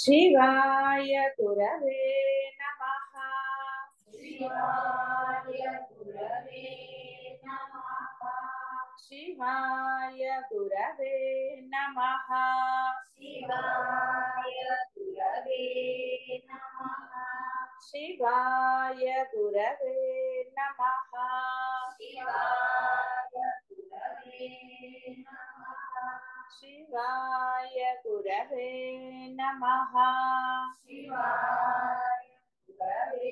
शिवाय गुरवे नमः। शिवाय गुरवे नमः। शिवाय गुरवे नमः। शिवाय गुरवे नमः। शिवाय गुरवे नमः। शिवाय गुरवे नमः। शिवाय गुरवे नमः। शिवाय गुरवे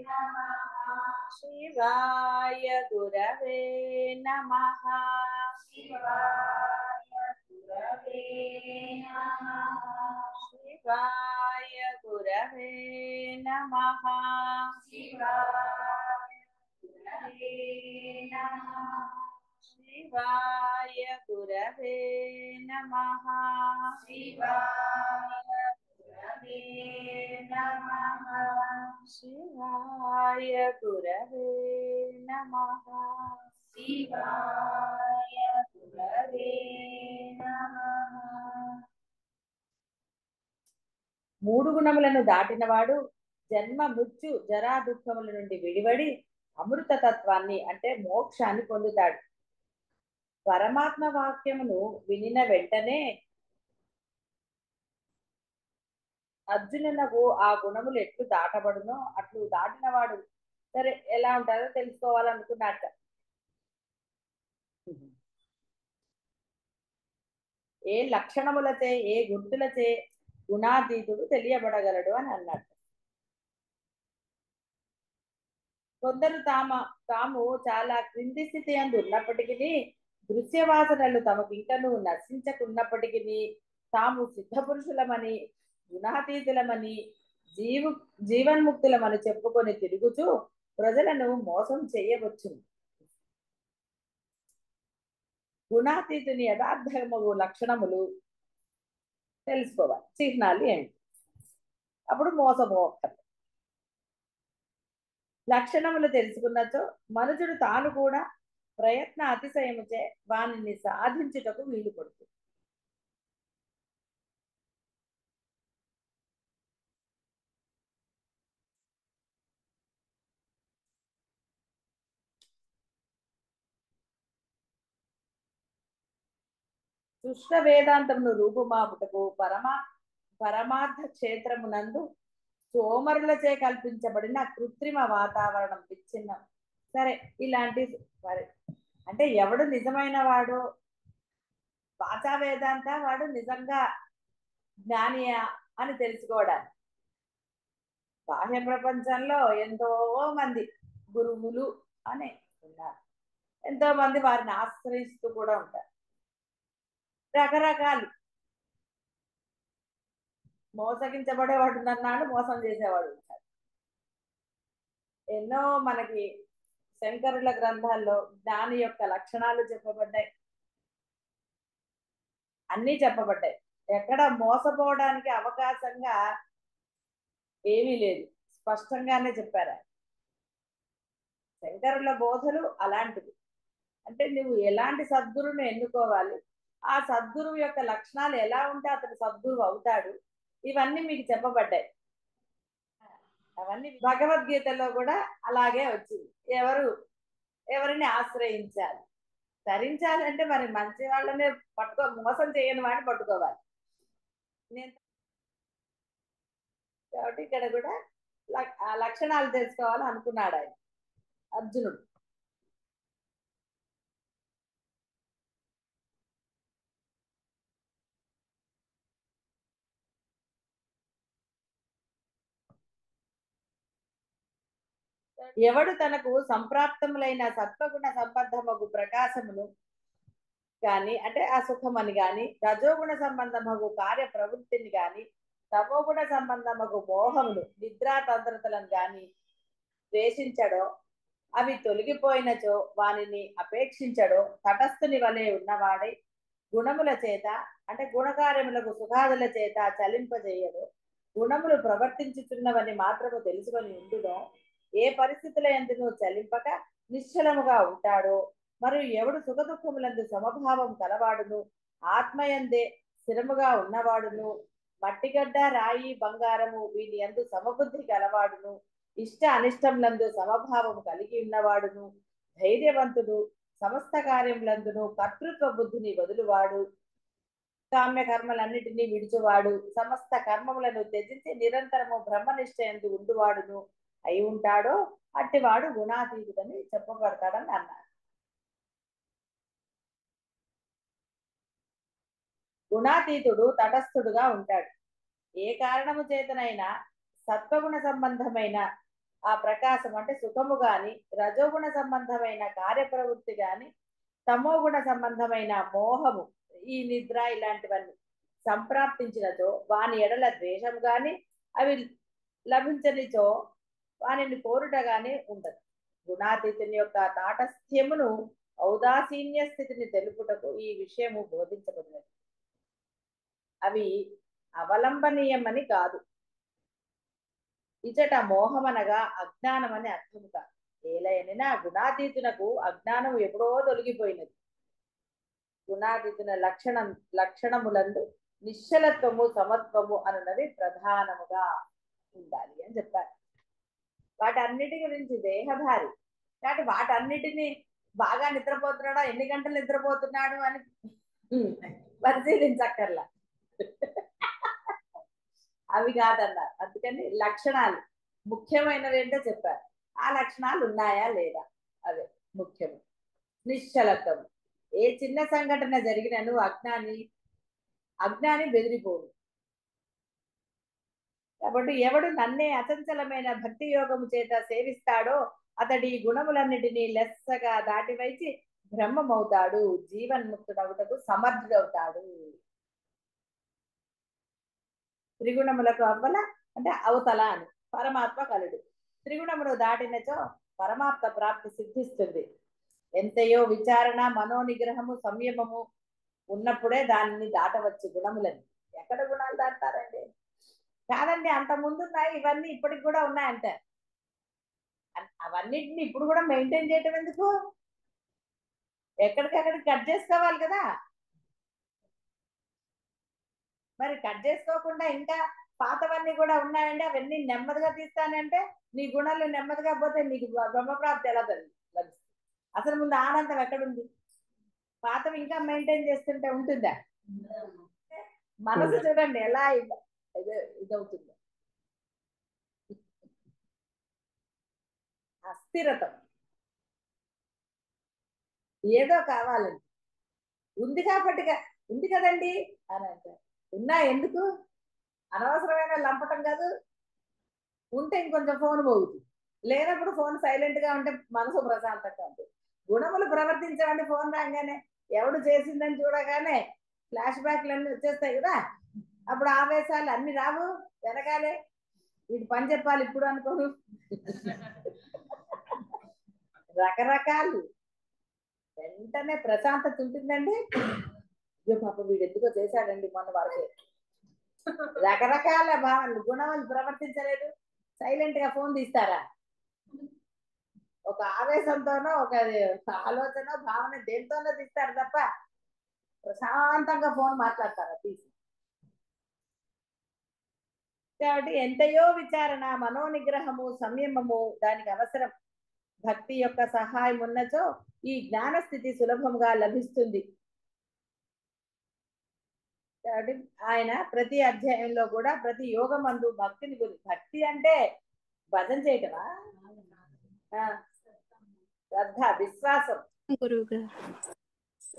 नमः। शिवाय गुरवे नमः। शिवाय गुरवे नमः। शिवाय गुरवे नमः। शिवाय गुरवे नमः। शिवाय गुरवे नमः। शिवाय गुरवे नमः। शिवाय गुरवे नमः। शिवाय गुरवे नमः. మూడు గుణములను దాటినవాడు జన్మ మృత్యు జరా దుఃఖముల నుండి విడివడి అమృత తత్వాన్ని అంటే మోక్షాన్ని పొందుతాడు. పరమాత్మ వాక్యమును వినిన వెంటనే అర్జునునకు ఆ గుణములు ఎట్లు దాటబడునో అట్లు దాటినవాడు సరే ఎలా ఉంటారో తెలుసుకోవాలనుకున్నట్ట. ఏ లక్షణములచే ఏ గుర్తులచే గుణాతీతుడు తెలియబడగలడు అని అన్నట్టు. కొందరు తాము చాలా క్రింది స్థితి అందు ఉన్నప్పటికీ దృశ్యవాసనలు తమకు ఇంకనూ నశించకున్నప్పటికీ తాము సిద్ధపురుషులమని గుణాతీతులమని జీవన్ముక్తులమని చెప్పుకొని తిరుగుతూ ప్రజలను మోసం చేయవచ్చును. గుణాతీతుని యథార్థమగు లక్షణములు తెలుసుకోవాలి, చిహ్నాలు ఏమిటి, అప్పుడు మోసపోక్కర్లేదు. లక్షణములు తెలుసుకున్నచో మనుషుడు తాను కూడా ప్రయత్న అతిశయముచే వానిని సాధించుటకు వీలు పడుతుంది. కృష్ణ వేదాంతమును రూపుమాపుటకు పరమార్థ క్షేత్రమునందు సోమరులచే కల్పించబడిన కృత్రిమ వాతావరణం విచ్ఛిన్నం. సరే ఇలాంటి సరే అంటే ఎవడు నిజమైన వాడు వాచా వేదాంత వాడు నిజంగా జ్ఞానియా అని తెలుసుకోవడానికి బాహ్య ప్రపంచంలో ఎంతో మంది గురువులు అని ఉన్నారు. ఎంతో మంది వారిని ఆశ్రయిస్తూ కూడా ఉంటారు. రకరకాలు మోసగించబడేవాడు ఉన్నాడు, మోసం చేసేవాడు ఉంటాడు. ఎన్నో మనకి శంకరుల గ్రంథాల్లో జ్ఞాని యొక్క లక్షణాలు చెప్పబడ్డాయి, అన్నీ చెప్పబడ్డాయి. ఎక్కడ మోసపోవడానికి అవకాశంగా ఏమీ లేదు, స్పష్టంగానే చెప్పారు. శంకరుల బోధలు అలాంటివి. అంటే నువ్వు ఎలాంటి సద్గురువును ఎన్నుకోవాలి, ఆ సద్గురువు యొక్క లక్షణాలు ఎలా ఉంటే అతను సద్గురువు అవుతాడు, ఇవన్నీ మీకు చెప్పబడ్డాయి. అవన్నీ భగవద్గీతలో కూడా అలాగే వచ్చింది. ఎవరిని ఆశ్రయించాలి, తరించాలంటే మరి మంచి వాళ్ళనే మోసం చేయని వాడిని పట్టుకోవాలి. నేను కాబట్టి ఇక్కడ కూడా ఆ లక్షణాలు తెలుసుకోవాలి అనుకున్నాడు ఆయన అర్జునుడు. ఎవడు తనకు సంప్రాప్తములైన సత్వగుణ సంబంధమగు ప్రకాశమును గాని అంటే ఆ సుఖమని గాని, రజోగుణ సంబంధమగు కార్య ప్రవృత్తిని గాని, తమోగుణ సంబంధమగు మోహములు నిద్రా తంత్రతలను గాని ద్వేషించడో, అవి తొలగిపోయినచో వానిని అపేక్షించడో, తటస్థుని వలె ఉన్నవాడై గుణముల చేత అంటే గుణకార్యములకు సుఖాదుల చేత చలింపజేయడు, గుణములు ప్రవర్తించుతున్నవని మాత్రము తెలుసుకొని ఉండునో, ఏ పరిస్థితుల ఎందును చలింపక నిశ్చలముగా ఉంటాడో, మరియు ఎవడు సుఖ దుఃఖములందు సమభావం కలవాడును, ఆత్మయందే స్థిరముగా ఉన్నవాడును, మట్టిగడ్డ రాయి బంగారము వీని యందు సమబుద్ధి గలవాడును, ఇష్ట అనిష్టములందు సమభావము కలిగి ఉన్నవాడును, ధైర్యవంతుడు, సమస్త కార్యములందును కర్తృత్వ బుద్ధిని వదులువాడు, కామ్య కర్మలన్నిటినీ విడుచువాడు, సమస్త కర్మములను త్యజించి నిరంతరము బ్రహ్మనిష్టయందు ఉండువాడును అయి ఉంటాడో అట్టివాడు గుణాతీతుడని చెప్పబడతాడని అన్నారు. గుణాతీతుడు తటస్థుడుగా ఉంటాడు. ఏ కారణము చేతనైనా సత్వగుణ సంబంధమైన ఆ ప్రకాశం అంటే సుఖము గాని, రజోగుణ సంబంధమైన కార్యప్రవృత్తి గాని, తమోగుణ సంబంధమైన మోహము, ఈ నిద్ర ఇలాంటివన్నీ సంప్రాప్తించినచో వాని ఎడల ద్వేషం గాని, అవి లభించనిచో వానిని కోరుట గాని ఉండదు. గుణాతీతుని యొక్క తాటస్థ్యమును ఔదాసీన్య స్థితిని తెలుపుటకు ఈ విషయము బోధించబడినది. అవి అవలంబనీయమని కాదు. ఇచట మోహమనగా అజ్ఞానమని అర్థము కాదు. ఏలైనా గుణాతీతునకు అజ్ఞానము ఎప్పుడో తొలగిపోయినది. గుణాతీతున లక్షణములందు నిశ్చలత్వము సమత్వము అనున్నది ప్రధానముగా ఉండాలి అని చెప్పారు. వాటన్నిటి గురించి దేహధారి కాబట్టి వాటన్నిటిని బాగా నిద్రపోతున్నాడా, ఎన్ని గంటలు నిద్రపోతున్నాడు అని పరిశీలించక్కర్లా, అవి కాదన్నారు. అందుకని లక్షణాలు ముఖ్యమైనవి ఏంటో చెప్పారు. ఆ లక్షణాలు ఉన్నాయా లేదా అవే ముఖ్యము. నిశ్చలత్వం, ఏ చిన్న సంఘటన జరిగినను అజ్ఞాని బెదిరిపోడు. కాబట్టి ఎవడు నన్నే అచంచలమైన భక్తి యోగము చేత సేవిస్తాడో అతడి గుణములన్నిటినీ లెస్సగా దాటివైచి బ్రహ్మమవుతాడు, జీవన్ముక్తుడవుటకు సమర్థుడవుతాడు. త్రిగుణములకు అవ్వల అంటే అవతల అని పరమాత్మ కలుడు. త్రిగుణమును దాటినచో పరమాత్మ ప్రాప్తి సిద్ధిస్తుంది. ఎంతయో విచారణ, మనోనిగ్రహము, సంయమము ఉన్నప్పుడే దానిని దాటవచ్చు గుణములని. ఎక్కడ గుణాలు దాటారండి? కాదండి, అంత ముందు ఉన్నాయి, ఇవన్నీ ఇప్పటికి కూడా ఉన్నాయంటే అవన్నిటిని ఇప్పుడు కూడా మెయింటైన్ చేయటం ఎందుకు? ఎక్కడికక్కడికి కట్ చేసుకోవాలి కదా. మరి కట్ చేసుకోకుండా ఇంకా పాతవన్నీ కూడా ఉన్నాయండి, అవన్నీ నెమ్మదిగా తీస్తానంటే నీ గుణాలు నెమ్మదిగా పోతే నీకు బ్రహ్మప్రాప్తి ఎలా లభిస్తుంది? అసలు ముందు ఆనందం ఎక్కడుంది? పాతవి ఇంకా మెయింటైన్ చేస్తుంటే ఉంటుందా? మనసు చూడండి ఎలా ఇదవుతుందో. అస్థిరతం ఏదో కావాలండి, ఉంది కాబట్టి ఉంది కదండి అని అంటారు. ఉన్నా ఎందుకు? అనవసరమైన లంపటం కాదు. ఉంటే ఇంకొంచెం ఫోన్ మోగుతుంది, లేనప్పుడు ఫోన్ సైలెంట్ గా ఉంటే మనసు ప్రశాంతంగా ఉంటుంది. గుణములు ప్రవర్తించమంటే ఫోన్ రాగానే ఎవడు చేసిందని చూడగానే ఫ్లాష్ బ్యాక్లు అన్ని వచ్చేస్తాయి కదా. అప్పుడు ఆవేశాలు అన్ని రావు, వెనకాలే వీటి పని చెప్పాలి ఇప్పుడు అనుకోను. రకరకాలు వెంటనే ప్రశాంతత ఉంటుందండి. అయ్యో పాప వీడు ఎందుకో చేశాడండి మొన్న వరకే, రకరకాల భావనలు. గుణములు ప్రవర్తించలేదు, సైలెంట్ గా ఫోన్ తీస్తారా? ఒక ఆవేశంతోనో ఒక ఆలోచన భావన దేంతోనో తీస్తారు తప్ప ప్రశాంతంగా ఫోన్ మాట్లాడతారా తీసి? కాబట్టి ఎంతయో విచారణ, మనోనిగ్రహము, సంయమము దానికి అవసరం. భక్తి యొక్క సహాయం ఉన్నచో ఈ జ్ఞానస్థితి సులభంగా లభిస్తుంది. కాబట్టి ఆయన ప్రతి అధ్యాయంలో కూడా ప్రతి యోగమందు భక్తిని గురించి, భక్తి అంటే భజన చేయటమా? శ్రద్ధ, విశ్వాసం.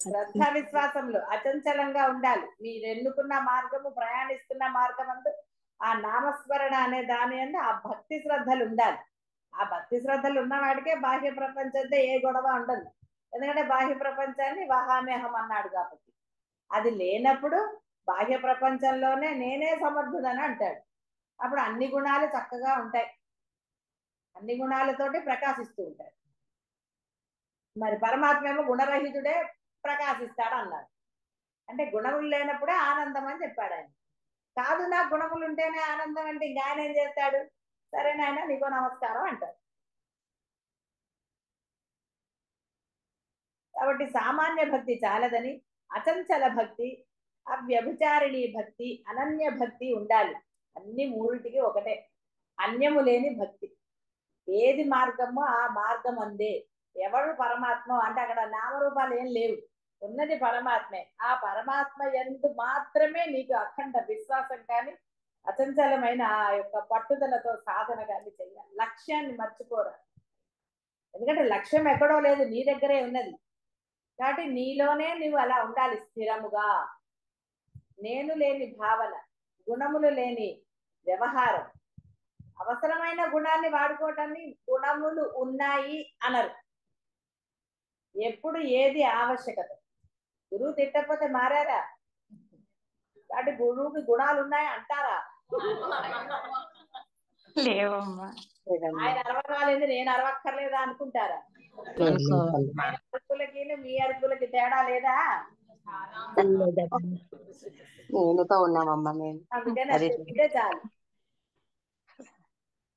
శ్రద్ధ విశ్వాసంలో అచంచలంగా ఉండాలి. మీరు ఎన్నుకున్న మార్గము, ప్రయాణిస్తున్న మార్గం అందు ఆ నామస్మరణ అనే దాని అందు ఆ భక్తి శ్రద్ధలు ఉండాలి. ఆ భక్తి శ్రద్ధలు ఉన్నవాడికే బాహ్య ప్రపంచంతో ఏ గొడవ ఉండదు. ఎందుకంటే బాహ్య ప్రపంచాన్ని వహామ్యహం అన్నాడు కాబట్టి. అది లేనప్పుడు బాహ్య ప్రపంచంలోనే నేనే సమర్థుడని అంటాడు. అప్పుడు అన్ని గుణాలు చక్కగా ఉంటాయి, అన్ని గుణాలతోటి ప్రకాశిస్తూ ఉంటాయి. మరి పరమాత్మ ఏమో గుణరహితుడే ప్రకాశిస్తాడు అన్నాడు. అంటే గుణములు లేనప్పుడే ఆనందం అని చెప్పాడు ఆయన. కాదు నాకు గుణములు ఉంటేనే ఆనందం అంటే ఇంకా ఆయన ఏం చేస్తాడు? సరే నాయన నీకో నమస్కారం అంటారు. కాబట్టి సామాన్య భక్తి చాలదని అచంచల భక్తి, అవ్యభిచారిణి భక్తి, అనన్య భక్తి ఉండాలి. అన్ని మూడిటికి ఒకటే, అన్యము లేని భక్తి. ఏది మార్గమో ఆ మార్గం అందే. ఎవడు పరమాత్మ అంటే అక్కడ నామరూపాలు ఏం లేవు, ఉన్నది పరమాత్మే. ఆ పరమాత్మ యందు మాత్రమే నీకు అఖండ విశ్వాసం కానీ అచంచలమైన ఆ యొక్క పట్టుదలతో సాధన కానీ చెయ్యాలి. లక్ష్యాన్ని మర్చిపోరా. ఎందుకంటే లక్ష్యం ఎక్కడో లేదు, నీ దగ్గరే ఉన్నది. కాబట్టి నీలోనే నువ్వు అలా ఉండాలి స్థిరముగా. నేను లేని భావన, గుణములు లేని వ్యవహారం. అవసరమైన గుణాన్ని వాడుకోవటాన్ని గుణములు ఉన్నాయి అనరు. ఎప్పుడు ఏది ఆవశ్యకత. గురువు తిట్టకపోతే మారారా? కాబట్టి గురువుకి గుణాలు ఉన్నాయి అంటారా? లేవమ్మా. ఆయన అరవకాలేదు నేను అరవక్కర్లేదా అనుకుంటారా? ఆయన అరుపులకి మీ అరుపులకి తేడా లేదా? నేనుతో ఉన్నామమ్మా మేము. అందుకని అది చెప్తే చాలు.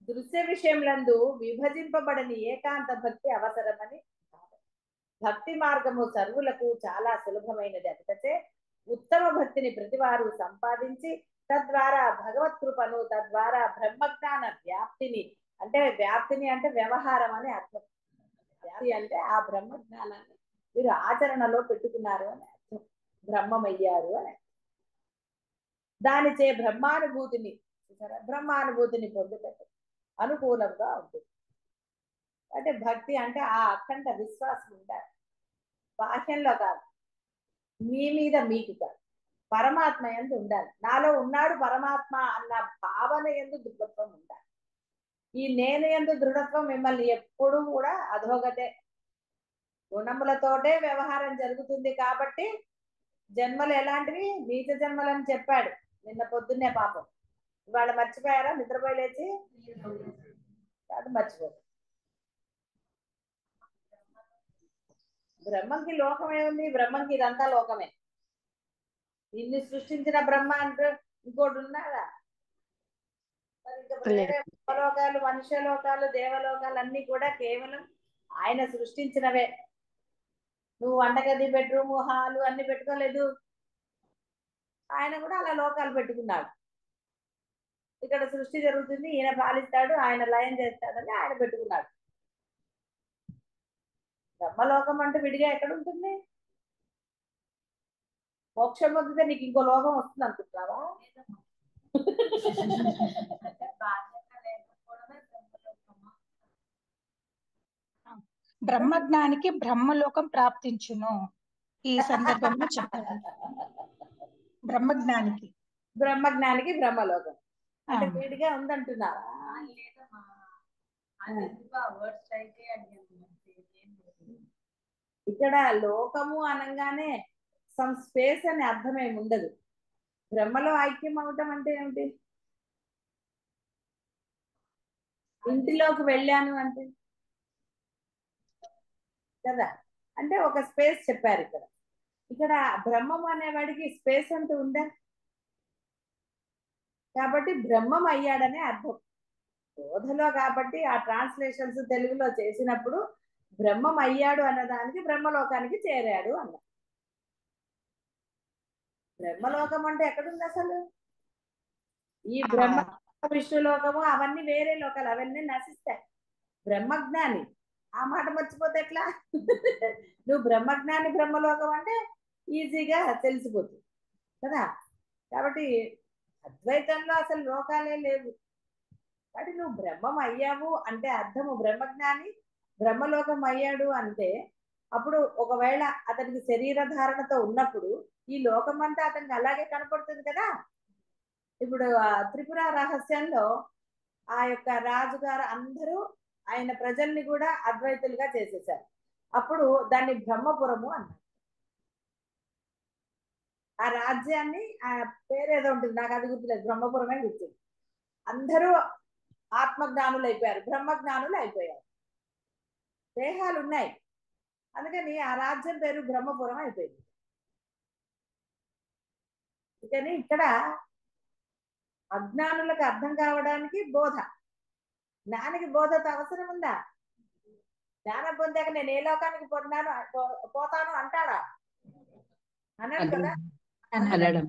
దృశ్య విషయములందు విభజింపబడని ఏకాంత భక్తి అవసరమని. భక్తి మార్గము సర్వులకు చాలా సులభమైనది. అందుకంటే ఉత్తమ భక్తిని ప్రతివారు సంపాదించి తద్వారా భగవత్ కృపను, తద్వారా బ్రహ్మజ్ఞాన వ్యాప్తిని, అంటే వ్యాప్తిని అంటే వ్యవహారం అని అర్థం. వ్యాప్తి అంటే ఆ బ్రహ్మజ్ఞానాన్ని మీరు ఆచరణలో పెట్టుకున్నారు అని అర్థం. బ్రహ్మమయ్యారు అని. దానిచే బ్రహ్మానుభూతిని పొందుటకు అనుకూలంగా ఉంటుంది. అంటే భక్తి అంటే ఆ అఖండ విశ్వాసం ఉండాలి. బాహ్యంలో కాదు, మీ మీద మీకు కాదు, పరమాత్మ యందు ఉండాలి. నాలో ఉన్నాడు పరమాత్మ అన్న భావన యందు దృఢత్వం ఉండాలి. ఈ నేను యందు దృఢత్వం మిమ్మల్ని ఎప్పుడూ కూడా అధోగతే. గుణములతోటే వ్యవహారం జరుగుతుంది. కాబట్టి జన్మలు ఎలాంటివి? నీచ జన్మలని చెప్పాడు నిన్న పొద్దున్నే. పాపం ఇవాళ మర్చిపోయారా? నిద్రపోయి లేచి కాదు, మర్చిపోదు. బ్రహ్మంకి లోకం ఏముంది? బ్రహ్మంకి ఇదంతా లోకమే. ఇన్ని సృష్టించిన బ్రహ్మ అంటే ఇంకోటి ఉన్నారా? మరి ఇంకా వేరే లోకాలు, మనుష్య లోకాలు, దేవలోకాలు అన్ని కూడా కేవలం ఆయన సృష్టించినవే. నువ్వు వంటగది, బెడ్రూమ్, హాలు అన్ని పెట్టుకోలేదు. ఆయన కూడా అలా లోకాలు పెట్టుకున్నాడు. ఇక్కడ సృష్టి జరుగుతుంది, ఈయన పాలిస్తాడు, ఆయన లయం చేస్తాడని ఆయన పెట్టుకున్నాడు. బ్రహ్మలోకం అంటే విడిగా ఎక్కడ ఉంటుంది? మోక్షం పొందితే నీకు ఇంకో లోకం వస్తుంది అనుకుంటున్నావా? బ్రహ్మజ్ఞానికి బ్రహ్మలోకం ప్రాప్తించును. ఈ సందర్భంలో చెప్పారు. బ్రహ్మజ్ఞానికి బ్రహ్మలోకం అంటే విడిగా ఉందంటున్నావా? ఇక్కడ లోకము అనగానే సమ్ స్పేస్ అనే అర్థం ఏమి ఉండదు. బ్రహ్మలో ఐక్యం అవటం అంటే ఏమిటి? ఇంటిలోకి వెళ్ళాను అంటే కదా, అంటే ఒక స్పేస్ చెప్పారు ఇక్కడ. ఇక్కడ బ్రహ్మం అనేవాడికి స్పేస్ అంటూ ఉందా? కాబట్టి బ్రహ్మం అయ్యాడనే అర్థం. బోధలో కాబట్టి ఆ ట్రాన్స్లేషన్స్ తెలుగులో చేసినప్పుడు బ్రహ్మం అయ్యాడు అన్నదానికి బ్రహ్మలోకానికి చేరాడు అన్న. బ్రహ్మలోకం అంటే ఎక్కడుంది అసలు? ఈ బ్రహ్మ విష్ణులోకము అవన్నీ వేరే లోకాలు, అవన్నీ నశిస్తాయి. బ్రహ్మజ్ఞాని ఆ మాట మర్చిపోతే ఎట్లా? నువ్వు బ్రహ్మజ్ఞాని బ్రహ్మలోకం అంటే ఈజీగా తెలిసిపోతుంది కదా. కాబట్టి అద్వైతంలో అసలు లోకాలే లేవు. కాబట్టి నువ్వు బ్రహ్మం అయ్యావు అంటే అర్థము బ్రహ్మజ్ఞాని బ్రహ్మలోకం అయ్యాడు అంటే అప్పుడు ఒకవేళ అతనికి శరీర ధారణతో ఉన్నప్పుడు ఈ లోకం అంతా అతనికి అలాగే కనపడుతుంది కదా. ఇప్పుడు త్రిపుర రహస్యంలో ఆ యొక్క రాజుగారు అందరూ ఆయన ప్రజల్ని కూడా అద్వైతులుగా చేసేసారు. అప్పుడు దాన్ని బ్రహ్మపురము అన్నారు. ఆ రాజ్యాన్ని ఆ పేరేదో ఉంటుంది, నాకు అది గుర్తులేదు, బ్రహ్మపురమే గుర్తుంది. అందరూ ఆత్మజ్ఞానులు అయిపోయారు, బ్రహ్మజ్ఞానులు అయిపోయారు. దేహాలు ఉన్నాయి, అందుకని ఆ రాజ్యం పేరు బ్రహ్మపురం అయిపోయింది. అందుకని ఇక్కడ అజ్ఞానులకు అర్థం కావడానికి బోధ, జ్ఞానికి బోధతో అవసరం ఉందా? జ్ఞానం పొందాక నేను ఏ లోకానికి పోతాను అంటాడా? అన్నాడు కదా. అనడం.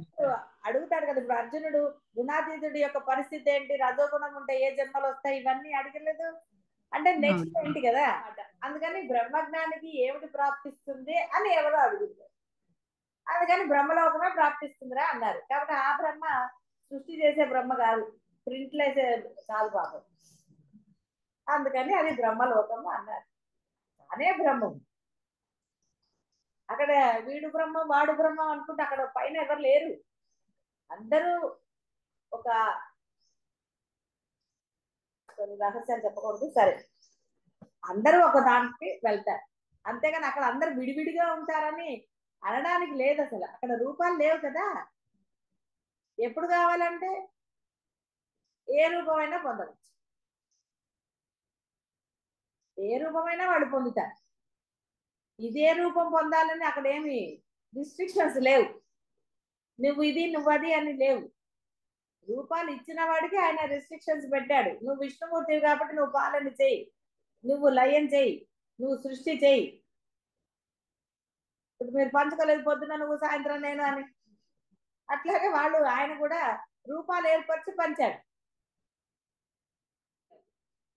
అడుగుతాడు కదా ఇప్పుడు అర్జునుడు గుణాతీతుడి యొక్క పరిస్థితి ఏంటి, రజోగుణం ఉంటే ఏ జన్మలు వస్తాయి, ఇవన్నీ అడగలేదు. అంటే నెక్స్ట్ ఏంటి కదా. అందుకని బ్రహ్మజ్ఞానికి ఏమిటి ప్రాప్తిస్తుంది అని ఎవరో అడుగుతారు. అందుకని బ్రహ్మలోకమే ప్రాప్తిస్తుందిరా అన్నారు. కాబట్టి ఆ బ్రహ్మ సృష్టి చేసే బ్రహ్మ కాదు, ప్రింట్లు వేసే కాదు పాపం. అందుకని అది బ్రహ్మలోకము అన్నారు. అనే బ్రహ్మం. అక్కడ వీడు బ్రహ్మం వాడు బ్రహ్మం అనుకుంటే అక్కడ పైన ఎవరు లేరు. అందరూ ఒక కొన్ని రహస్యాలు చెప్పకూడదు, సరే, అందరూ ఒక దానికి వెళ్తారు. అంతేగాని అక్కడ అందరు విడివిడిగా ఉంటారని అనడానికి లేదు. అసలు అక్కడ రూపాలు లేవు కదా. ఎప్పుడు కావాలంటే ఏ రూపమైనా పొందవచ్చు, ఏ రూపమైనా వాళ్ళు పొందుతారు. ఇదే రూపం పొందాలని అక్కడ ఏమి రిస్ట్రిక్షన్స్ లేవు. నువ్వు ఇది నువ్వు అది అని లేవు. రూపాలు ఇచ్చిన వాడికి ఆయన రిస్ట్రిక్షన్స్ పెట్టాడు. నువ్వు విష్ణుమూర్తివి కాబట్టి నువ్వు పాలన చేయి, నువ్వు లయం చేయి, నువ్వు సృష్టి చేయి. ఇప్పుడు మీరు పంచుకోలేదు పొద్దున నువ్వు సాయంత్రం నేను అని, అట్లాగే వాళ్ళు ఆయన కూడా రూపాలు ఏర్పరిచి పంచాడు.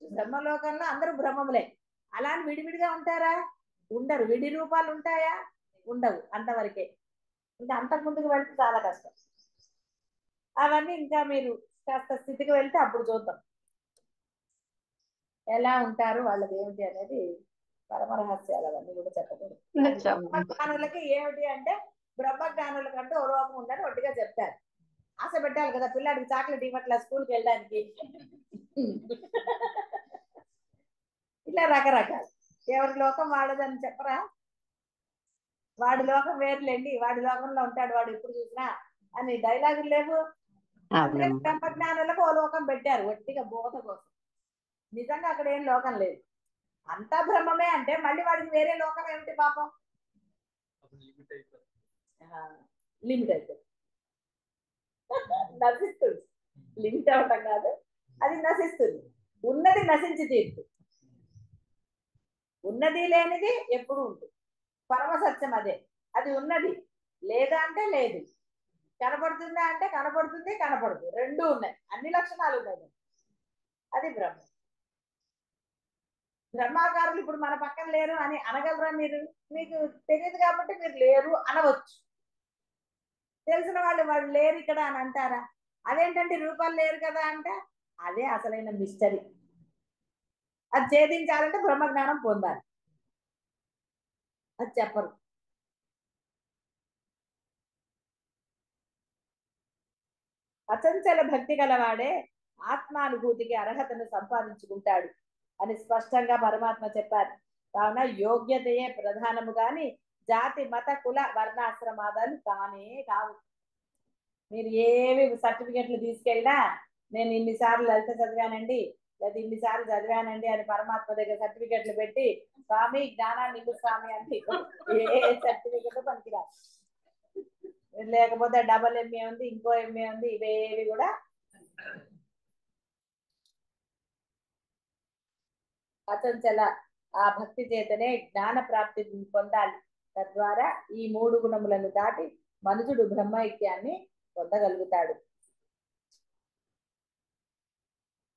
బ్రహ్మలోకంలో అందరూ బ్రహ్మములే. అలా అని విడివిడిగా ఉంటారా? ఉండరు. విడి రూపాలు ఉంటాయా? ఉండవు. అంతవరకే. ఇంకా అంతకు ముందుకు వెళ్తే చాలా కష్టం. అవన్నీ ఇంకా మీరు కాస్త స్థితికి వెళ్తే అప్పుడు చూద్దాం ఎలా ఉంటారు వాళ్ళది ఏమిటి అనేది. పరమరహస్యాలు అవన్నీ కూడా చెప్పకూడదు. బ్రహ్మజ్ఞానులకి ఏమిటి అంటే బ్రహ్మజ్ఞానుల కంటే ఓ లోకం ఉందని ఒట్టిగా చెప్తారు. ఆశ పెట్టాలి కదా పిల్లాడికి చాక్లెట్ ఇవ్వట్లా స్కూల్కి వెళ్ళడానికి. ఇట్లా రకరకాలు. ఎవరి లోకం వాడదని చెప్పరా? వాడి లోకం వేరులేండి, వాడి లోకంలో ఉంటాడు వాడు ఎప్పుడు చూసినా అని డైలాగులు లేవు. బ్రహ్మజ్ఞానులకు ఓ లోకం పెట్టారు ఒట్టిగా బోధ కోసం. నిజంగా అక్కడ ఏం లోకం లేదు, అంతా బ్రహ్మమే. అంటే మళ్ళీ వాడికి వేరే లోకం ఏమిటి పాపం? లిమిట్ అయిపోతుంది, నశిస్తుంది. లిమిట్ అవటం కాదు, అది నశిస్తుంది. ఉన్నది నశించి తీరుతుంది, ఉన్నది లేనిది ఎప్పుడు ఉంటుంది. పరమ సత్యం అదే. అది ఉన్నది, లేదా అంటే లేదు, కనపడుతుందా అంటే కనపడుతుంది, కనపడుతుంది, రెండూ ఉన్నాయి, అన్ని లక్షణాలు ఉన్నాయి. అది బ్రహ్మ. బ్రహ్మాకారులు ఇప్పుడు మన పక్కన లేరు అని అనగలరా మీరు? మీకు తెలియదు కాబట్టి మీరు లేరు అనవచ్చు. తెలిసిన వాళ్ళు వాళ్ళు లేరు ఇక్కడ అని అంటారా? అదేంటంటే రూపాలు లేరు కదా అంటే అదే అసలైన మిస్టరీ. అది ఛేదించాలంటే బ్రహ్మజ్ఞానం పొందాలి. అది చెప్పరు. అచంచల భక్తి గలవాడే ఆత్మానుభూతికి అర్హతను సంపాదించుకుంటాడు అని స్పష్టంగా పరమాత్మ చెప్పారు. కావున యోగ్యతయే ప్రధానము గాని జాతి మత కుల వర్ణాశ్రమాదాలు కానే కావు. మీరు ఏవి సర్టిఫికెట్లు తీసుకెళ్ళినా నేను ఇన్నిసార్లు లలిత చదివానండి లేదా ఇన్నిసార్లు చదివానండి అని పరమాత్మ దగ్గర సర్టిఫికెట్లు పెట్టి స్వామి జ్ఞానాన్ని ఇల్లు స్వామి అంటే ఏ సర్టిఫికెట్ పనికిరాదు. లేకపోతే డబల్ ఎంఏ ఉంది, ఇంకో ఎంఏ ఉంది, ఇవేవి కూడా అచంచల ఆ భక్తి చేతనే జ్ఞాన ప్రాప్తి పొందాలి. తద్వారా ఈ మూడు గుణములను దాటి మనుషుడు బ్రహ్మైక్యాన్ని పొందగలుగుతాడు.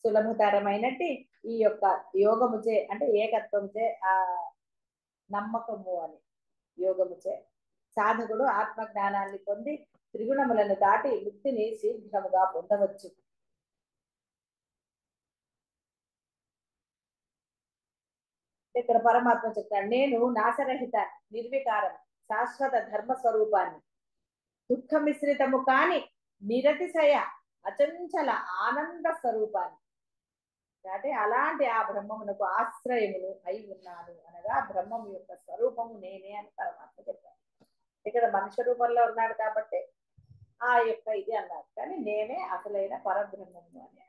సులభతరమైనట్టి ఈ యొక్క యోగముచే అంటే ఏకత్వంచే ఆ నమ్మకము అని యోగముచే సాధకుడు ఆత్మ జ్ఞానాన్ని పొంది త్రిగుణములను దాటి ముక్తిని శీఘ్రముగా పొందవచ్చు. ఇక్కడ పరమాత్మ చెప్తాడు, నేను నాశరహిత నిర్వికారం శాశ్వత ధర్మ స్వరూపాన్ని, దుఃఖ మిశ్రితము కాని నిరతిశయ అచంచల ఆనంద స్వరూపాన్ని, అంటే అలాంటి ఆ బ్రహ్మమునకు ఆశ్రయమును అయి ఉన్నాను అనగా బ్రహ్మము యొక్క స్వరూపము నేనే అని పరమాత్మ చెప్పారు. ఇక్కడ మనుష్య రూపంలో ఉన్నాడు కాబట్టి ఆ యొక్క ఇది అన్నారు, కానీ నేనే అసలైన పరబ్రహ్మము అని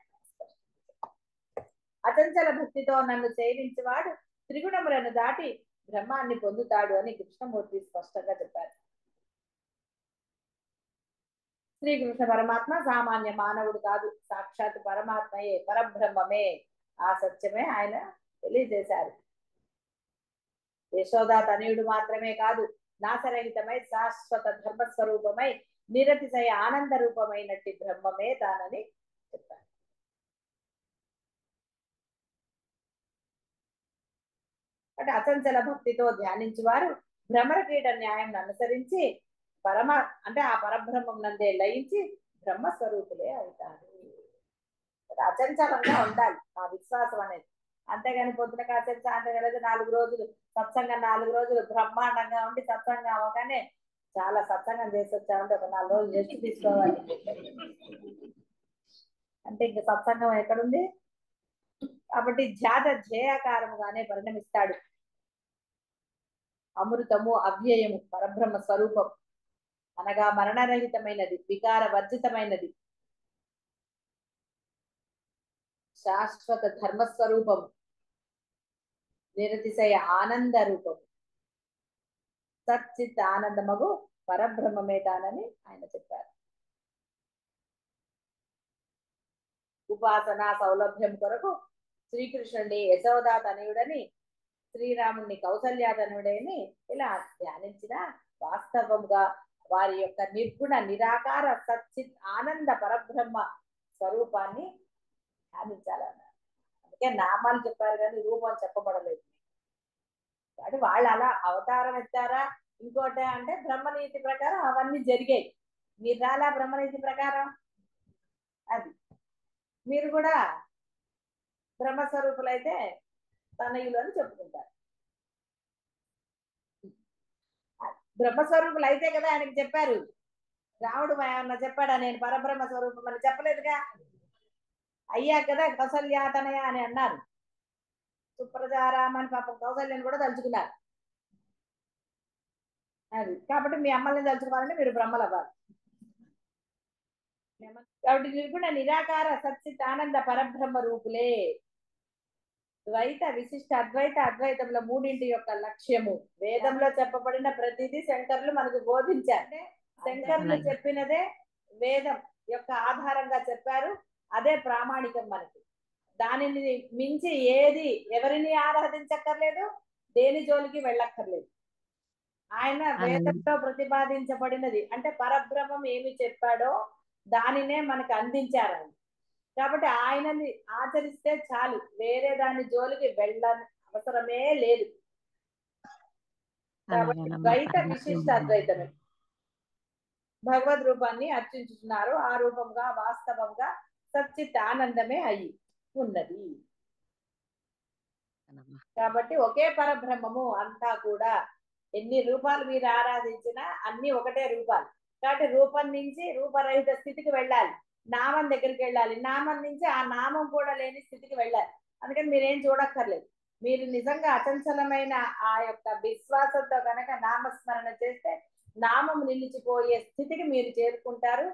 అచంచల భక్తితో నన్ను సేవించేవాడు త్రిగుణములను దాటి బ్రహ్మాన్ని పొందుతాడు అని కృష్ణమూర్తి స్పష్టంగా చెప్పారు. శ్రీకృష్ణ పరమాత్మ సామాన్య మానవుడు కాదు, సాక్షాత్ పరమాత్మయే, పరబ్రహ్మమే. ఆ సత్యమే ఆయన తెలియజేశారు. యశోదా తనయుడు మాత్రమే కాదు, నాశరహితమై శాశ్వత ధర్మస్వరూపమై నిరతిశయ ఆనంద రూపమైనట్టి బ్రహ్మమే తానని చెప్పారు. అంటే అచంచల భక్తితో ధ్యానించి వారు భ్రమరకీట న్యాయం అనుసరించి అంటే ఆ పరబ్రహ్మం నందే లయించి బ్రహ్మస్వరూపులే అవుతారు. అచంచలంగా ఉండాలి ఆ విశ్వాసం అనేది. అంతేగాని పొద్దున కాసేపు సాయంత్రం వెళ్ళదు 4 రోజులు సత్సంగం 4 రోజులు బ్రహ్మాండంగా ఉండి సత్సంగం అవగానే చాలా సత్సంగం చేసి వచ్చామంటే ఒక 4 రోజులు రెస్ట్ తీసుకోవాలి. అంటే ఇంక సత్సంగం ఎక్కడుంది? కాబట్టి జాత జయాకారముగానే పరిణమిస్తాడు. అమృతము అవ్యయము పరబ్రహ్మ స్వరూపం అనగా మరణరహితమైనది, వికార వర్జితమైనది, శాశ్వత ధర్మస్వరూపము, నిరతిశయ ఆనంద రూపము, సచ్చిత్ ఆనందమగు పరబ్రహ్మమే తానని ఆయన చెప్పారు. ఉపాసనా సౌలభ్యం కొరకు శ్రీకృష్ణుడిని యశోదా తనయుడని, శ్రీరాముడిని కౌసల్యాతనుడని ఇలా ధ్యానించిన వాస్తవంగా వారి యొక్క నిర్గుణ నిరాకార సచ్చిత్ ఆనంద పరబ్రహ్మ స్వరూపాన్ని ధ్యానించాలన్నారు. అందుకే నామాలు చెప్పారు కానీ రూపం చెప్పబడలేదు. కాబట్టి వాళ్ళు అలా అవతారం ఎత్తారా ఇంకోటి అంటే బ్రహ్మనీతి ప్రకారం అవన్నీ జరిగాయి. మీరు రాలా బ్రహ్మనీతి ప్రకారం, అది మీరు కూడా బ్రహ్మస్వరూపులైతే తనయులు అని చెప్పుకుంటారు. బ్రహ్మస్వరూపులు అయితే కదా ఆయనకి చెప్పారు. రాముడు ఏమన్నా చెప్పాడా నేను పరబ్రహ్మ స్వరూపం అని? చెప్పలేదుగా. అయ్యా కదా కౌసల్యాతనయ అని అన్నారు. సుప్రజారామని పాపం కౌసల్యని కూడా తలుచుకున్నారు. అది కాబట్టి మీ అమ్మల్ని తలుచుకోవాలంటే మీరు బ్రహ్మలు అవ్వాలి. కాబట్టి నిర్గుణ నిరాకార సచ్చిత్ ఆనంద పరబ్రహ్మ రూపులే. ద్వైత విశిష్ట అద్వైత అద్వైతంలో మూడింటి యొక్క లక్ష్యము వేదంలో చెప్పబడిన ప్రతిదీ శంకర్లు మనకు బోధించారు. శంకర్లు చెప్పినదే వేదం యొక్క ఆధారంగా చెప్పారు. అదే ప్రామాణికం మనకి. దానిని మించి ఏది ఎవరిని ఆరాధించక్కర్లేదు, దేని జోలికి వెళ్ళక్కర్లేదు. ఆయన వేదంలో ప్రతిపాదించబడినది అంటే పరబ్రహ్మం ఏమి చెప్పాడో దానినే మనకు అందించారు ఆయన. కాబట్టి ఆయనని ఆచరిస్తే చాలు, వేరే దాని జోలికి వెళ్ళని అవసరమే లేదు. కాబట్టి ద్వైత విశిష్ట అద్వైతమే భగవద్ రూపాన్ని అర్చించుతున్నారు. ఆ రూపంగా వాస్తవంగా సచ్చిత్ ఆనందమే అయి ఉన్నది. కాబట్టి ఒకే పరబ్రహ్మము అంతా కూడా. ఎన్ని రూపాలు మీరు ఆరాధించినా అన్ని ఒకటే రూపాలు. కాబట్టి రూపం నుంచి రూపరహిత స్థితికి వెళ్ళాలి, నామం దగ్గరికి వెళ్ళాలి, నామం నుంచి ఆ నామం కూడా లేని స్థితికి వెళ్ళాలి. అందుకని మీరేం చూడక్కర్లేదు. మీరు నిజంగా అచంచలమైన ఆ యొక్క విశ్వాసంతో కనుక నామస్మరణ చేస్తే నామం నిలిచిపోయే స్థితికి మీరు చేరుకుంటారు.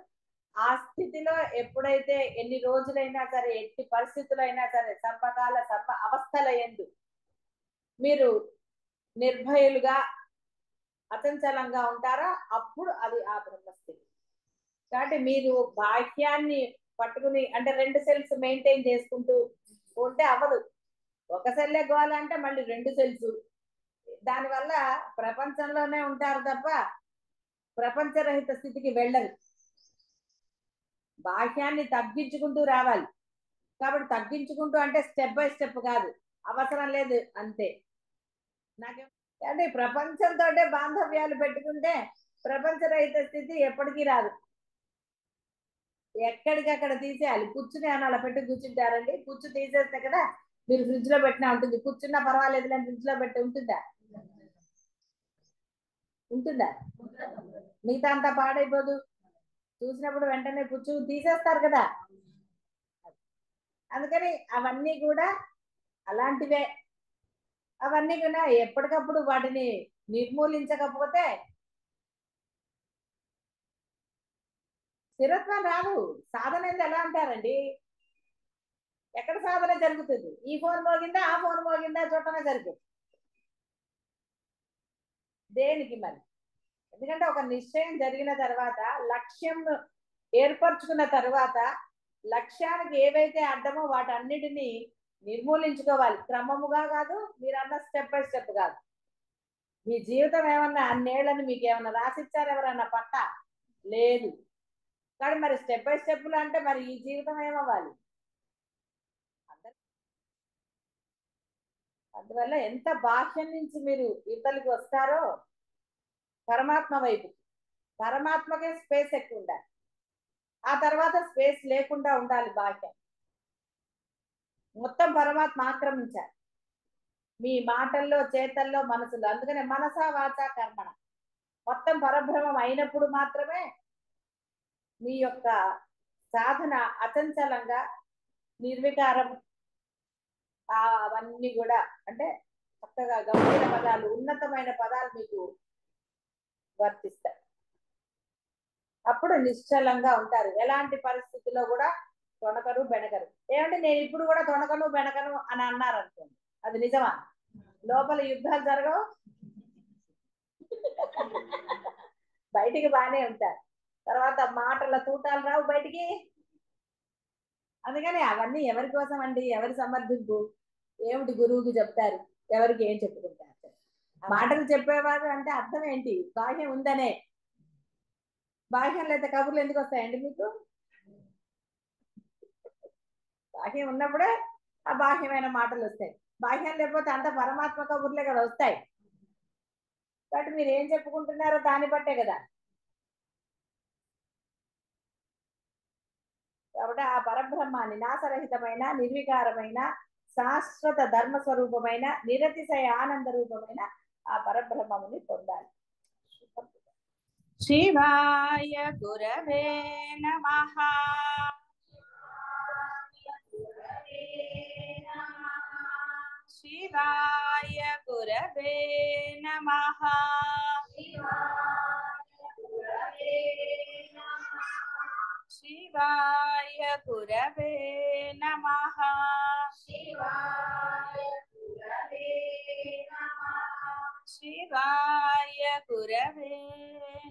ఆ స్థితిలో ఎప్పుడైతే ఎన్ని రోజులైనా సరే, ఎట్టి పరిస్థితులైనా సరే, సర్వకాల సర్వ అవస్థల యందు మీరు నిర్భయులుగా అచంచలంగా ఉంటారా, అప్పుడు అది ఆ బ్రహ్మస్థితి. కాబట్టి మీరు బాహ్యాన్ని పట్టుకుని అంటే 2 సెల్స్ మెయింటైన్ చేసుకుంటూ ఉంటే అవ్వదు. ఒక సెల్లే గోవాలంటే మళ్ళీ 2 సెల్స్. దానివల్ల ప్రపంచంలోనే ఉంటారు తప్ప ప్రపంచరహిత స్థితికి వెళ్ళరు. బాహ్యాన్ని తగ్గించుకుంటూ రావాలి. కాబట్టి తగ్గించుకుంటూ అంటే స్టెప్ బై స్టెప్ కాదు, అవసరం లేదు అంతే. నాకే అంటే ప్రపంచంతో బాంధవ్యాలు పెట్టుకుంటే ప్రపంచరహిత స్థితి ఎప్పటికీ రాదు. ఎక్కడికక్కడ తీసేయాలి. కూర్చుని అని అలా పెట్టి కూర్చుంటారండి. కూర్చు తీసేస్తే కదా మీరు ఫ్రిడ్జ్ లో పెట్టినా ఉంటుంది. కూర్చున్నా పర్వాలేదు అని ఫ్రిడ్జ్ లో పెట్టి ఉంటుందా? ఉంటుందా? మిగతా అంతా పాడైపోదు. చూసినప్పుడు వెంటనే కూర్చు తీసేస్తారు కదా. అందుకని అవన్నీ కూడా అలాంటివే. అవన్నీ కూడా ఎప్పటికప్పుడు వాటిని నిర్మూలించకపోతే స్థిరత్వం రాదు. సాధన ఎలా అంటారండి? ఎక్కడ సాధన జరుగుతుంది? ఈ ఫోన్ మోగిందా ఆ ఫోన్ మోగిందా చూడటమే జరుగుతుంది. దేనికి మరి? ఎందుకంటే ఒక నిశ్చయం జరిగిన తర్వాత, లక్ష్యం ఏర్పరచుకున్న తర్వాత, లక్ష్యానికి ఏవైతే అడ్డమో వాటన్నిటినీ నిర్మూలించుకోవాలి. క్రమముగా కాదు, మీరన్న స్టెప్ బై స్టెప్ కాదు. మీ జీవితం ఏమన్నా అన్నేళ్ళని మీకు ఏమన్నా రాసిచ్చారు ఎవరన్నా పట్ట? లేదు. కానీ మరి స్టెప్ బై స్టెప్లు అంటే మరి ఈ జీవితం ఏమవ్వాలి? అందువల్ల ఎంత బాహ్యం నుంచి మీరు ఇతరులకు వస్తారో పరమాత్మ వైపు, పరమాత్మకే స్పేస్ ఎక్కువ ఉండాలి. ఆ తర్వాత స్పేస్ లేకుండా ఉండాలి బాహ్యం. మొత్తం పరమాత్మ ఆక్రమించాలి మీ మాటల్లో, చేతల్లో, మనసులో. అందుకనే మనస వాచ కర్మణ మొత్తం పరబ్రహ్మం అయినప్పుడు మాత్రమే మీ యొక్క సాధన అచంచలంగా నిర్వికారం, అవన్నీ కూడా అంటే చక్కగా గంభీర పదాలు, ఉన్నతమైన పదాలు మీకు వర్తిస్తాయి. అప్పుడు నిశ్చలంగా ఉంటారు. ఎలాంటి పరిస్థితుల్లో కూడా తొణకరు బెనకరు. ఏమంటే నేను ఇప్పుడు కూడా తొణకను బెనకను అని అన్నారు అనుకోండి, అది నిజమా? లోపల యుద్ధాలు జరగవు, బయటికి బాగానే ఉంటారు. తర్వాత మాటల తూటాలు రావు బయటికి. అందుకని అవన్నీ ఎవరి కోసం అండి? ఎవరి సమర్థింపు? ఏమిటి గురువుకి చెప్తారు, ఎవరికి ఏం చెప్పుకుంటారు? మాటలు చెప్పేవారు అంటే అర్థం ఏంటి? బాహ్యం ఉందనే. బాహ్యం లేదా కబుర్లు ఎందుకు వస్తాయండి మీకు? బాహ్యం ఉన్నప్పుడే ఆ బాహ్యమైన మాటలు వస్తాయి. బాహ్యం లేకపోతే అంత పరమాత్మ కబుర్లే కదా వస్తాయి. కాబట్టి మీరు ఏం చెప్పుకుంటున్నారో దాన్ని బట్టే కదా. కాబట్టి ఆ పరబ్రహ్మాన్ని నాశరహితమైన, నిర్వికారమైన, శాశ్వత ధర్మ స్వరూపమైన, నిరతిశయ ఆనంద రూపమైన ఆ పరబ్రహ్మముని పొందాలి. శివాయ గురవే నమః. శివాయ గురవే నమః. శివాయ గురవే నమః. శివాయ గురవే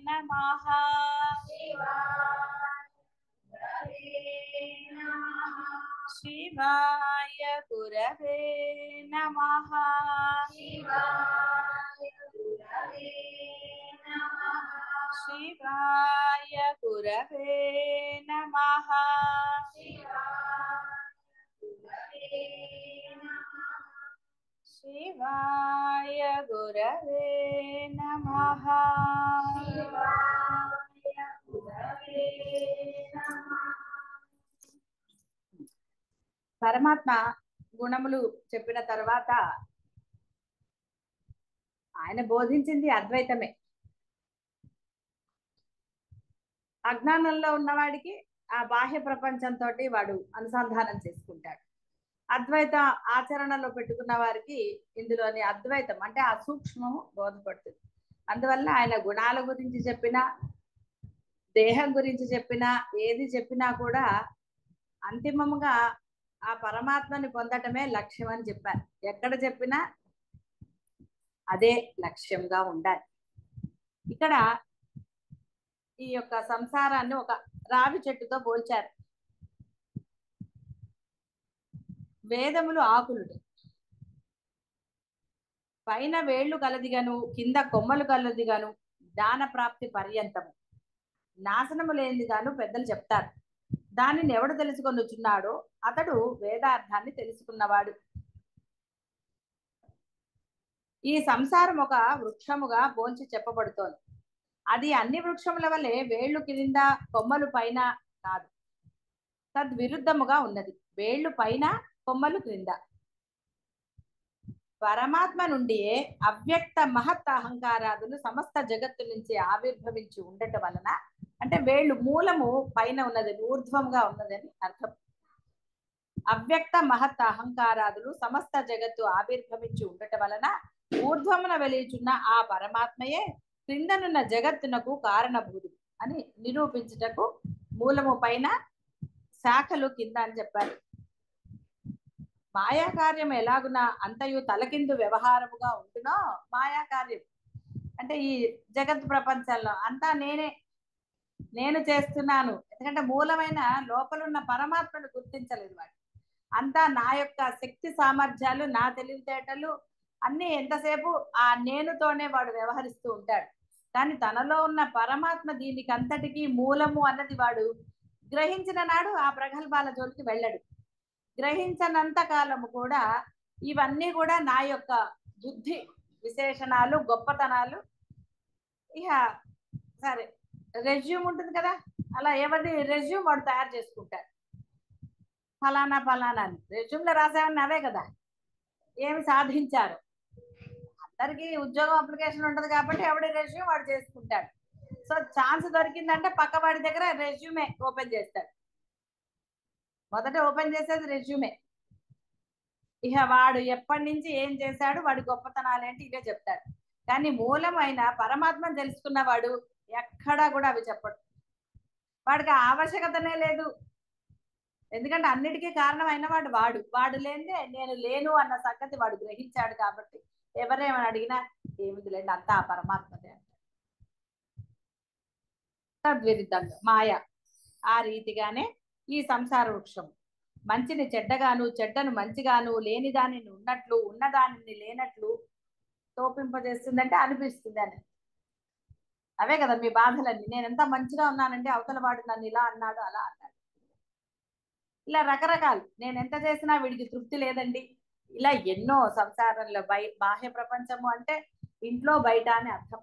నమః. శివాయ గురవే నమః. శివాయ గురవే నమః. శివాయ గురవే నమః. పరమాత్మ గుణములు చెప్పిన తర్వాత ఆయన బోధించింది అద్వైతమే. అజ్ఞానంలో ఉన్నవాడికి ఆ బాహ్య ప్రపంచంతో వాడు అనుసంధానం చేసుకుంటాడు. అద్వైత ఆచరణలో పెట్టుకున్న వారికి ఇందులోని అద్వైతం అంటే ఆ సూక్ష్మము బోధపడుతుంది. అందువల్ల ఆయన గుణాల గురించి చెప్పినా, దేహం గురించి చెప్పినా, ఏది చెప్పినా కూడా అంతిమముగా ఆ పరమాత్మని పొందటమే లక్ష్యం అని చెప్పారు. ఎక్కడ చెప్పినా అదే లక్ష్యంగా ఉండాలి. ఇక్కడ ఈ యొక్క సంసారాన్ని ఒక రావి చెట్టుతో పోల్చారు. వేదములు ఆకులుడు, పైన వేళ్లు కలదిగను, కింద కొమ్మలు కలదిగను, దాన ప్రాప్తి పర్యంతము, నాశనము లేనిదిగాను పెద్దలు చెప్తారు. దానిని ఎవడు తెలుసుకొనుచున్నాడో అతడు వేదార్థాన్ని తెలుసుకున్నవాడు. ఈ సంసారం ఒక వృక్షముగా పోల్చి చెప్పబడుతోంది. అది అన్ని వృక్షముల వలె వేళ్లు కింద కొమ్మలు పైన కాదు, తద్విరుద్ధముగా ఉన్నది. వేళ్లు పైన, కొమ్మలు క్రింద. పరమాత్మ నుండియే అవ్యక్త మహత్ అహంకారాదులు సమస్త జగత్తు నుంచి ఆవిర్భవించి ఉండటం వలన, అంటే వేళ్ళు మూలము పైన ఉన్నది, ఊర్ధ్వంగా ఉన్నదని అర్థం. అవ్యక్త మహత్ అహంకారాదులు సమస్త జగత్తు ఆవిర్భవించి ఉండటం వలన ఊర్ధ్వమున వెలియుచున్న ఆ పరమాత్మయే క్రిందనున్న జగత్తునకు కారణభూతుడు అని నిరూపించుటకు మూలము పైన, శాఖలు కింద అని చెప్పారు. మాయాకార్యం ఎలాగునా అంతయు తలకిందు వ్యవహారముగా ఉంటునో, మాయాకార్యం అంటే ఈ జగత్ ప్రపంచంలో అంతా నేను చేస్తున్నాను. ఎందుకంటే మూలమైన లోపలున్న పరమాత్మను గుర్తించలేదు వాడు. అంతా నా యొక్క శక్తి సామర్థ్యాలు, నా తెలివితేటలు అన్ని ఎంతసేపు ఆ నేనుతోనే వాడు వ్యవహరిస్తూ ఉంటాడు. కానీ తనలో ఉన్న పరమాత్మ దీనికి అంతటికీ మూలము అన్నది వాడు గ్రహించిన నాడు ఆ ప్రగల్భాల జోలికి వెళ్ళడు. గ్రహించనంత కాలము కూడా ఇవన్నీ కూడా నా యొక్క బుద్ధి విశేషణాలు, గొప్పతనాలు. ఇక సరే, రెజ్యూమ్ ఉంటుంది కదా, అలా ఎవరి రెజ్యూమ్ వాడు తయారు చేసుకుంటాడు. ఫలానా ఫలానా అని రెజ్యూమ్లో రాసేవన్నీ అవే కదా, ఏమి సాధించారు. అందరికీ ఉద్యోగం అప్లికేషన్ ఉంటుంది కాబట్టి ఎవడి రెజ్యూమ్ వాడు చేసుకుంటాడు. సో ఛాన్స్ దొరికిందంటే పక్క వాడి దగ్గర రెజ్యూమే ఓపెన్ చేస్తాడు. మొదట ఓపెన్ చేసేది రెజ్యూమే. ఇక వాడు ఎప్పటి నుంచి ఏం చేశాడు, వాడి గొప్పతనాలు ఏంటి, ఇవే చెప్తాడు. కానీ మూలమైన పరమాత్మను తెలుసుకున్నవాడు ఎక్కడా కూడా అవి చెప్పడు. వాడికి ఆవశ్యకతనే లేదు. ఎందుకంటే అన్నిటికీ కారణమైన వాడు లేనిదే నేను లేను అన్న సంగతి వాడు గ్రహించాడు. కాబట్టి ఎవరేమని అడిగినా ఏమిటి లేండి, అంతా ఆ పరమాత్మదే అంటాడు. తద్విరుద్ధంగా మాయ. ఆ రీతిగానే ఈ సంసార వృక్షం మంచిని చెడ్డగాను, చెడ్డను మంచిగాను, లేని దానిని ఉన్నట్లు, ఉన్నదానిని లేనట్లు తోపింపజేస్తుందంటే అనిపిస్తుంది అని. అవే కదా మీ బాధలన్నీ. నేను ఎంత మంచిగా ఉన్నానంటే అవతల వాడు నన్ను ఇలా అన్నాడు, అలా అన్నాడు, ఇలా రకరకాలు. నేను ఎంత చేసినా వీడికి తృప్తి లేదండి. ఇలా ఎన్నో సంసారంలో బాహ్య ప్రపంచము అంటే ఇంట్లో బయట అని అర్థం.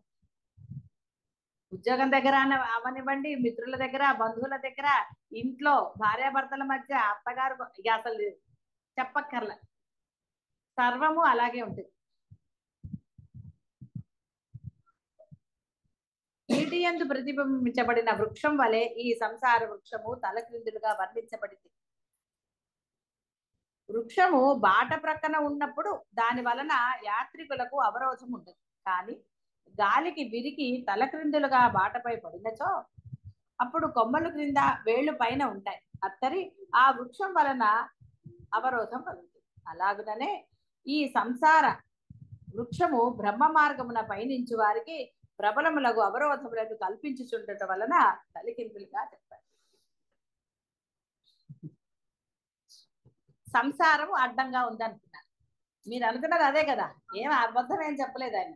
ఉద్యోగం దగ్గర అవనివ్వండి, మిత్రుల దగ్గర, బంధువుల దగ్గర, ఇంట్లో భార్యాభర్తల మధ్య, అత్తగారు, ఇక అసలు చెప్పక్కర్ల, సర్వము అలాగే ఉంటుంది. నీటి యందు ప్రతిబింబించబడిన వృక్షం వలె ఈ సంసార వృక్షము తలక్రిందులుగా వర్ణించబడింది. వృక్షము బాట ప్రక్కన ఉన్నప్పుడు దాని వలన యాత్రికులకు అవరోధం ఉండదు. కానీ గాలికి విరికి తలక్రిందులుగా బాటపై పడినచో అప్పుడు కొమ్మలు క్రింద వేళ్ళు పైన ఉంటాయి. అత్తరి ఆ వృక్షం వలన అవరోధం కలుగుతుంది. అలాగుననే ఈ సంసార వృక్షము బ్రహ్మ మార్గమున పయనించు వారికి ప్రబలములకు అవరోధములకు కల్పించుచుండటం వలన తలకిందులుగా చెప్పారు. సంసారము అడ్డంగా ఉందనుకున్నారు. మీరు అనుకున్నది అదే కదా, ఏం అబద్ధం ఏం చెప్పలేదు ఆయన.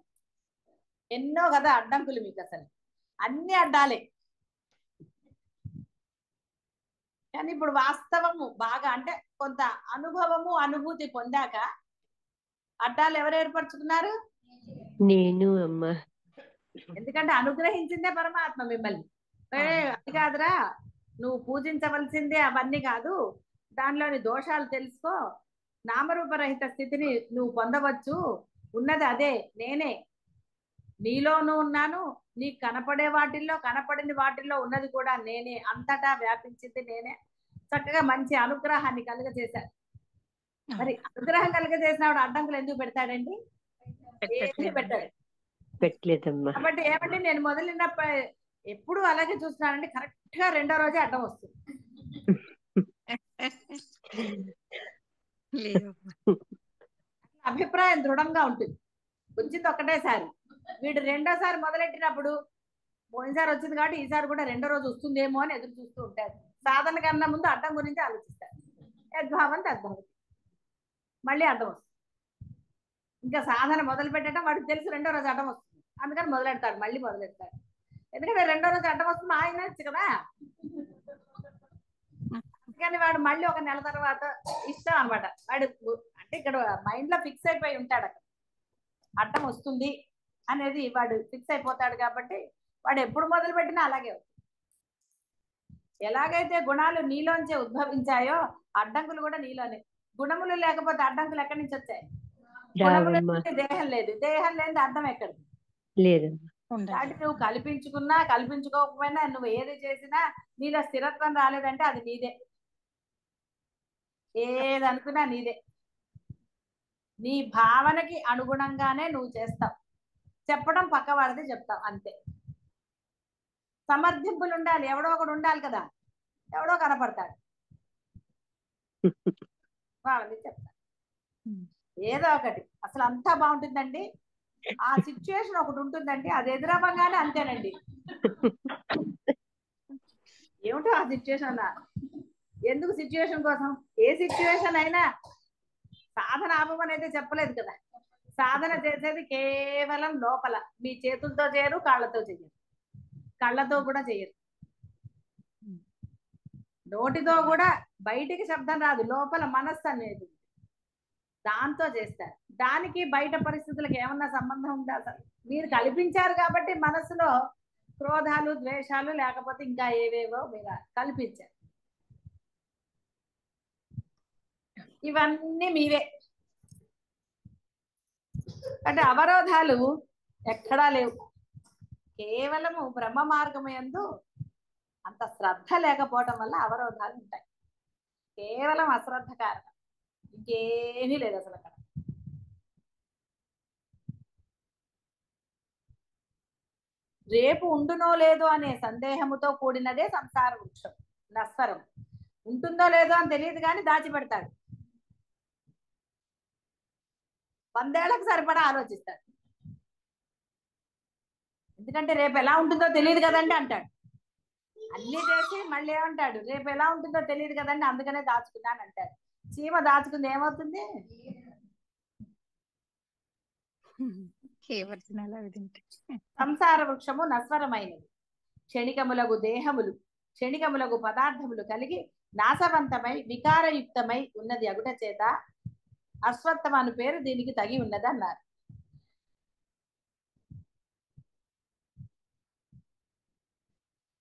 ఎన్నో కదా అడ్డంకులు మీకు, అసలు అన్ని అడ్డాలే. కానీ ఇప్పుడు వాస్తవము బాగా అంటే కొంత అనుభవము, అనుభూతి పొందాక అడ్డాలు ఎవరు ఏర్పరచుకున్నారు? నేను అమ్మా. ఎందుకంటే అనుగ్రహించిందే పరమాత్మ మిమ్మల్ని. అది కాదురా, నువ్వు పూజించవలసిందే అవన్నీ కాదు, దానిలోని దోషాలు తెలుసుకో, నామరూపరహిత స్థితిని నువ్వు పొందవచ్చు, ఉన్నది అదే నేనే, నీలోనూ ఉన్నాను, నీకు కనపడే వాటిల్లో కనపడిన వాటిల్లో ఉన్నది కూడా నేనే, అంతటా వ్యాపించింది నేనే. చక్కగా మంచి అనుగ్రహాన్ని కలుగజేశాడు. మరి అనుగ్రహం కలుగజేసినప్పుడు అడ్డంకులు ఎందుకు పెడతాడండి? ఏమీ పెట్టాడు, పెట్టలేదమ్మా. కాబట్టి ఏమంటే నేను మొదలైనప్పుడు ఎప్పుడు అలాగే చూస్తున్నానండి, కరెక్ట్ గా రెండో రోజే అడ్డం వస్తుంది. అభిప్రాయం దృఢంగా ఉంటుంది. వచ్చింది ఒక్కటేసారి, వీడు రెండోసారి మొదలెట్టినప్పుడు పోయినసారి వచ్చింది కాబట్టి ఈసారి కూడా రెండో రోజు వస్తుందేమో అని ఎదురు చూస్తూ ఉంటారు. సాధన కన్నా ముందు అడ్డం గురించి ఆలోచిస్తారు. యద్భావం తద్భావం, మళ్ళీ అడ్డం వస్తుంది. ఇంకా సాధన మొదలు పెట్టడం వాడికి తెలుసు రెండో రోజు అడ్డం వస్తుంది, అందుకని మొదలెడతాడు, మళ్ళీ మొదలెడతాడు. ఎందుకంటే రెండో రోజు అడ్డం వస్తుంది ఆయన కదా, కానీ వాడు మళ్ళీ ఒక నెల తర్వాత ఇష్టం అనమాట. వాడు అంటే ఇక్కడ మైండ్ లో ఫిక్స్ అయిపోయి ఉంటాడు, అక్కడ అడ్డం వస్తుంది అనేది వాడు ఫిక్స్ అయిపోతాడు. కాబట్టి వాడు ఎప్పుడు మొదలు పెట్టినా అలాగే. ఎలాగైతే గుణాలు నీలోంచే ఉద్భవించాయో అడ్డంకులు కూడా నీలోనే. గుణములు లేకపోతే అడ్డంకులు ఎక్కడి నుంచి వచ్చాయి? గుణములు దేహం లేదు, దేహం లేని అడ్డం ఎక్కడిది లేదు. కాబట్టి నువ్వు కల్పించుకున్నా కల్పించుకోకపోయినా నువ్వు ఏది చేసినా నీలో స్థిరత్వం రాలేదంటే అది నీదే. ఏది అనుకున్నా నీదే. నీ భావనకి అనుగుణంగానే నువ్వు చేస్తావు. చెప్పడం పక్క వాడితే చెప్తావు, అంతే. సమర్థింపులు ఉండాలి, ఎవడో ఒకడు ఉండాలి కదా, ఎవడో కనపడతాడు, వాళ్ళని చెప్తాడు ఏదో ఒకటి. అసలు అంతా బాగుంటుందండి, ఆ సిచ్యువేషన్ ఒకటి ఉంటుందండి, అది ఎదురవ్వగానే అంతేనండి. ఏమిటో ఆ సిచ్యువేషన్, ఎందుకు సిచ్యువేషన్ కోసం? ఏ సిచ్యువేషన్ అయినా సాధన ఆపమని అయితే చెప్పలేదు కదా, సాధన చేసేది కేవలం లోపల. మీ చేతులతో చేయరు, కాళ్ళతో చేయరు, కళ్ళతో కూడా చేయరు, నోటితో కూడా బయటికి శబ్దం రాదు, లోపల మనస్సు అనేది దాంతో చేస్తారు. దానికి బయట పరిస్థితులకు ఏమన్నా సంబంధం ఉందా? అసలు మీరు కల్పించారు కాబట్టి మనసులో క్రోధాలు, ద్వేషాలు, లేకపోతే ఇంకా ఏవేవో మీరు కల్పించారు. ఇవన్నీ మీవే. అంటే అవరోధాలు ఎక్కడా లేవు. కేవలము బ్రహ్మ మార్గము యందు అంత శ్రద్ధ లేకపోవటం వల్ల అవరోధాలు ఉంటాయి. కేవలం అశ్రద్ధ కారణం, ఇంకేమీ లేదు అసలు అక్కడ. రేపు ఉండునో లేదో అనే సందేహముతో కూడినదే సంసార వృక్షం, నస్వరం. ఉంటుందో లేదో అని తెలియదు కానీ దాచిపెడతాడు. 100 ఏళ్లకు సరిపడా ఆలోచిస్తాడు. ఎందుకంటే రేపు ఎలా ఉంటుందో తెలియదు కదండి అంటాడు. అన్ని చేసి మళ్ళీ ఏమంటాడు, రేపు ఎలా ఉంటుందో తెలియదు కదండి అందుకనే దాచుకున్నాను అంటాడు. చీమ దాచుకుంది ఏమవుతుంది? సంసార వృక్షము నస్వరమైనది. క్షణికములగు దేహములు, క్షణికములగు పదార్థములు కలిగి నాశవంతమై వికారయుక్తమై ఉన్నది అగుట చేత అశ్వత్థం అను పేరు దీనికి తగి ఉన్నది అన్నారు.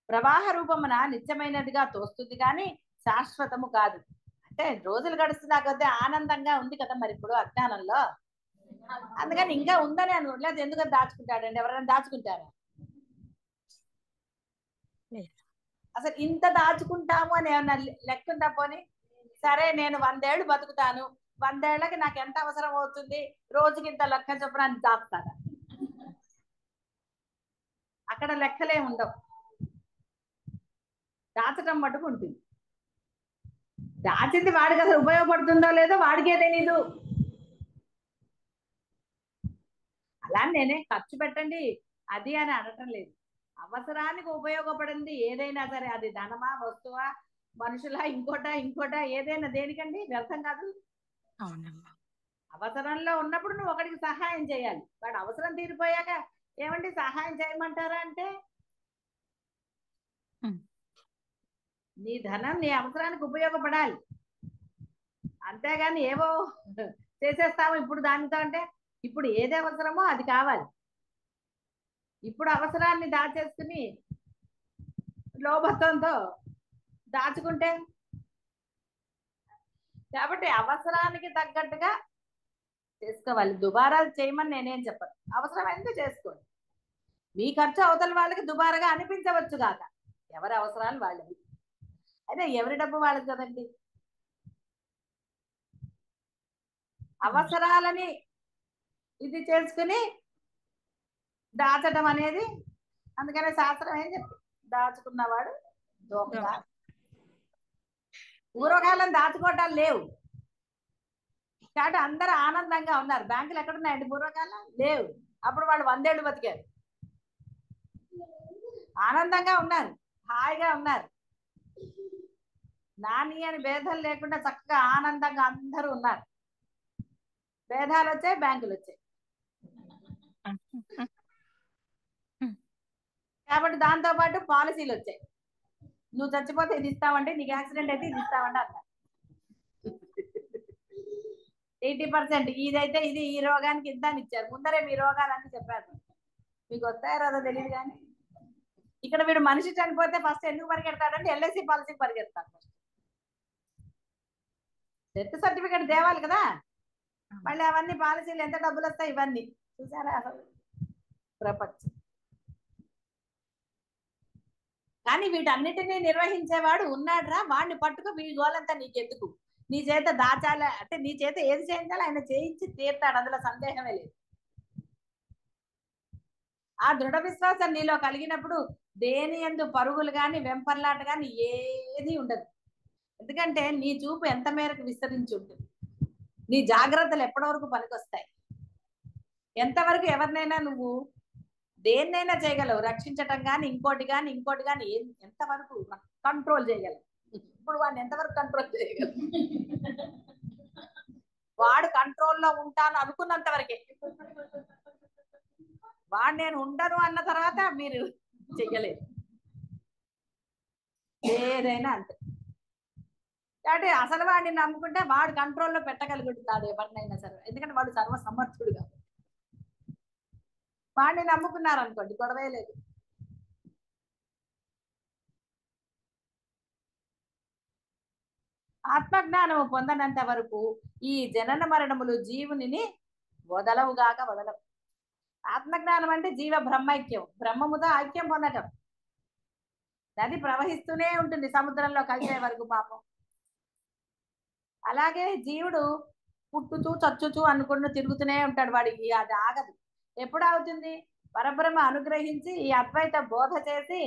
ప్రవాహ రూపమున నిత్యమైనదిగా తోస్తుంది కానీ శాశ్వతము కాదు. అంటే రోజులు గడుస్తున్నా కొద్దీ ఆనందంగా ఉంది కదా మరి ఇప్పుడు అజ్ఞానంలో, అందుకని ఇంకా ఉందని అనుకోలేదు. ఎందుకని దాచుకుంటాడండి? ఎవరైనా దాచుకుంటారా? అసలు ఇంత దాచుకుంటాము అని ఏమన్నా లెక్క ఉందా? పోనీ సరే నేను 100 ఏళ్ళు బతుకుతాను, 100 ఏళ్ళకి నాకు ఎంత అవసరం అవుతుంది, రోజుకి ఇంత లెక్క చొప్పున అని దాపుతారా? అక్కడ లెక్కలే ఉండవు. దాచటం మటుకు ఉంటుంది. దాచింది వాడికి అసలు ఉపయోగపడుతుందో లేదో వాడికే తెలీదు. అలా నేనే ఖర్చు పెట్టండి అది అని అనటం లేదు. అవసరానికి ఉపయోగపడింది ఏదైనా సరే, అది ధనమా, వస్తువా, మనుషులా, ఇంకోటా ఏదైనా దేనికండి వ్యర్థం కాదు. అవునమ్మా. అవసరంలో ఉన్నప్పుడు నువ్వు ఒకడికి సహాయం చేయాలి. వాడు అవసరం తీరిపోయాక ఏమండి సహాయం చేయమంటారా అంటే, నీ ధనం నీ అవసరానికి ఉపయోగపడాలి, అంతేగాని ఏవో చేసేస్తాము ఇప్పుడు దానితో. అంటే ఇప్పుడు ఏది అవసరమో అది కావాలి. ఇప్పుడు అవసరాన్ని దాచేసుకుని లోభత్వంతో దాచుకుంటే, కాబట్టి అవసరానికి తగ్గట్టుగా చేసుకోవాలి. దుబారా చేయమని నేనేం చెప్పను, అవసరమైంది చేసుకోండి. మీ ఖర్చు అవతల వాళ్ళకి దుబారాగా అనిపించవచ్చు కాక, ఎవరి అవసరాలు వాళ్ళవి. అయితే ఎవరి డబ్బు వాళ్ళది కదండి. అవసరాలని ఇది చేసుకుని దాచటం అనేది, అందుకనే శాస్త్రం ఏం చెప్పి, దాచుకున్నవాడు దోమగా. పూర్వకాలం దాచుకోవటాలు లేవు కాబట్టి అందరూ ఆనందంగా ఉన్నారు. బ్యాంకులు ఎక్కడున్నాయండి? పూర్వకాలం లేవు. అప్పుడు వాళ్ళు 100 ఏళ్ళు బతికారు, ఆనందంగా ఉన్నారు, హాయిగా ఉన్నారు. నాని అని భేదాలు లేకుండా చక్కగా ఆనందంగా అందరూ ఉన్నారు. భేదాలు వచ్చాయి, బ్యాంకులు వచ్చాయి. కాబట్టి దాంతో పాటు పాలసీలు వచ్చాయి. నువ్వు చచ్చిపోతే ఇది ఇస్తామంటే, నీకు యాక్సిడెంట్ అయితే ఇది ఇస్తామంటే అన్నారు. 80% ఇదైతే ఇది, ఈ రోగానికి ఇంత అని ఇచ్చారు. ముందరే మీ రోగాలన్నీ చెప్పారు. మీకు వస్తాయో రాదో తెలియదు కానీ ఇక్కడ వీడు మనిషి చనిపోతే ఫస్ట్ ఎందుకు పరిగెడతాడంటే ఎల్ఐసి పాలసీకి పరిగెడతాడు. ఫస్ట్ డెత్ సర్టిఫికేట్ తేవాలి కదా, మళ్ళీ అవన్నీ పాలసీలు ఎంత డబ్బులు వస్తాయి ఇవన్నీ చూసారా అసలు ప్రపంచం. కానీ వీటన్నిటినీ నిర్వహించేవాడు ఉన్నాడురా, వాడిని పట్టుకు వీ గోలంతా నీకెందుకు, నీ చేత దాచాల అంటే నీ చేత ఏది చేయించాలో ఆయన చేయించి తీరుతాడు, అందులో సందేహమే లేదు. ఆ దృఢ విశ్వాసం నీలో కలిగినప్పుడు దేని యందు పరుగులు కానీ వెంపర్లాట కానీ ఏది ఉండదు. ఎందుకంటే నీ చూపు ఎంత మేరకు విస్తరించి ఉంటుంది, నీ జాగ్రత్తలు ఎప్పటి వరకు పనికొస్తాయి, ఎంతవరకు ఎవరినైనా నువ్వు దేన్నైనా చేయగలవు, రక్షించటం కానీ ఇంకోటి కానీ ఎంతవరకు కంట్రోల్ చేయగలవు. ఇప్పుడు వాడిని ఎంతవరకు కంట్రోల్ చేయగలవు? వాడు కంట్రోల్లో ఉంటాను అనుకున్నంత వరకే. వాడు నేను ఉండను అన్న తర్వాత మీరు చెయ్యలేదు. ఏదైనా అంతే. కాబట్టి అసలు వాడిని నమ్ముకుంటే వాడు కంట్రోల్లో పెట్టగలుగుతాడు ఎవరినైనా సరే, ఎందుకంటే వాడు సర్వసమర్థుడు కాబట్టి. వాడిని నమ్ముకున్నారనుకోండి గొడవే లేదు. ఆత్మజ్ఞానము పొందనంత వరకు ఈ జనన మరణములు జీవునిని వదలవుగాక వదలవు. ఆత్మజ్ఞానం అంటే జీవ బ్రహ్మైక్యం, బ్రహ్మముతో ఐక్యం పొందటం. నది ప్రవహిస్తూనే ఉంటుంది సముద్రంలో కలిసే వరకు పాపం. అలాగే జీవుడు పుట్టుచూ చచ్చుచూ అనుకుంటూ తిరుగుతూనే ఉంటాడు, వాడికి అది ఆగదు. ఎప్పుడు అవుతుంది? పరబ్రహ్మ అనుగ్రహించి ఈ అద్వైత బోధ చేసి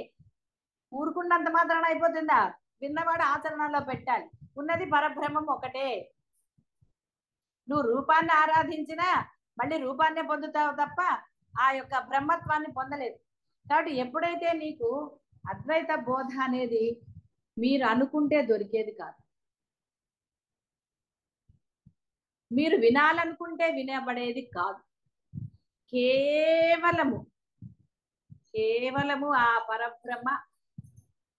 ఊరుకున్నంత మాత్రాన అయిపోతుందా? విన్నవాడు ఆచరణలో పెట్టాలి. ఉన్నది పరబ్రహ్మం ఒకటే. నువ్వు రూపాన్ని ఆరాధించినా మళ్ళీ రూపాన్నే పొందుతావు తప్ప ఆ యొక్క బ్రహ్మత్వాన్ని పొందలేదు. కాబట్టి ఎప్పుడైతే నీకు అద్వైత బోధ అనేది మీరు అనుకుంటే దొరికేది కాదు, మీరు వినాలనుకుంటే వినబడేది కాదు. కేవలము ఆ పరబ్రహ్మ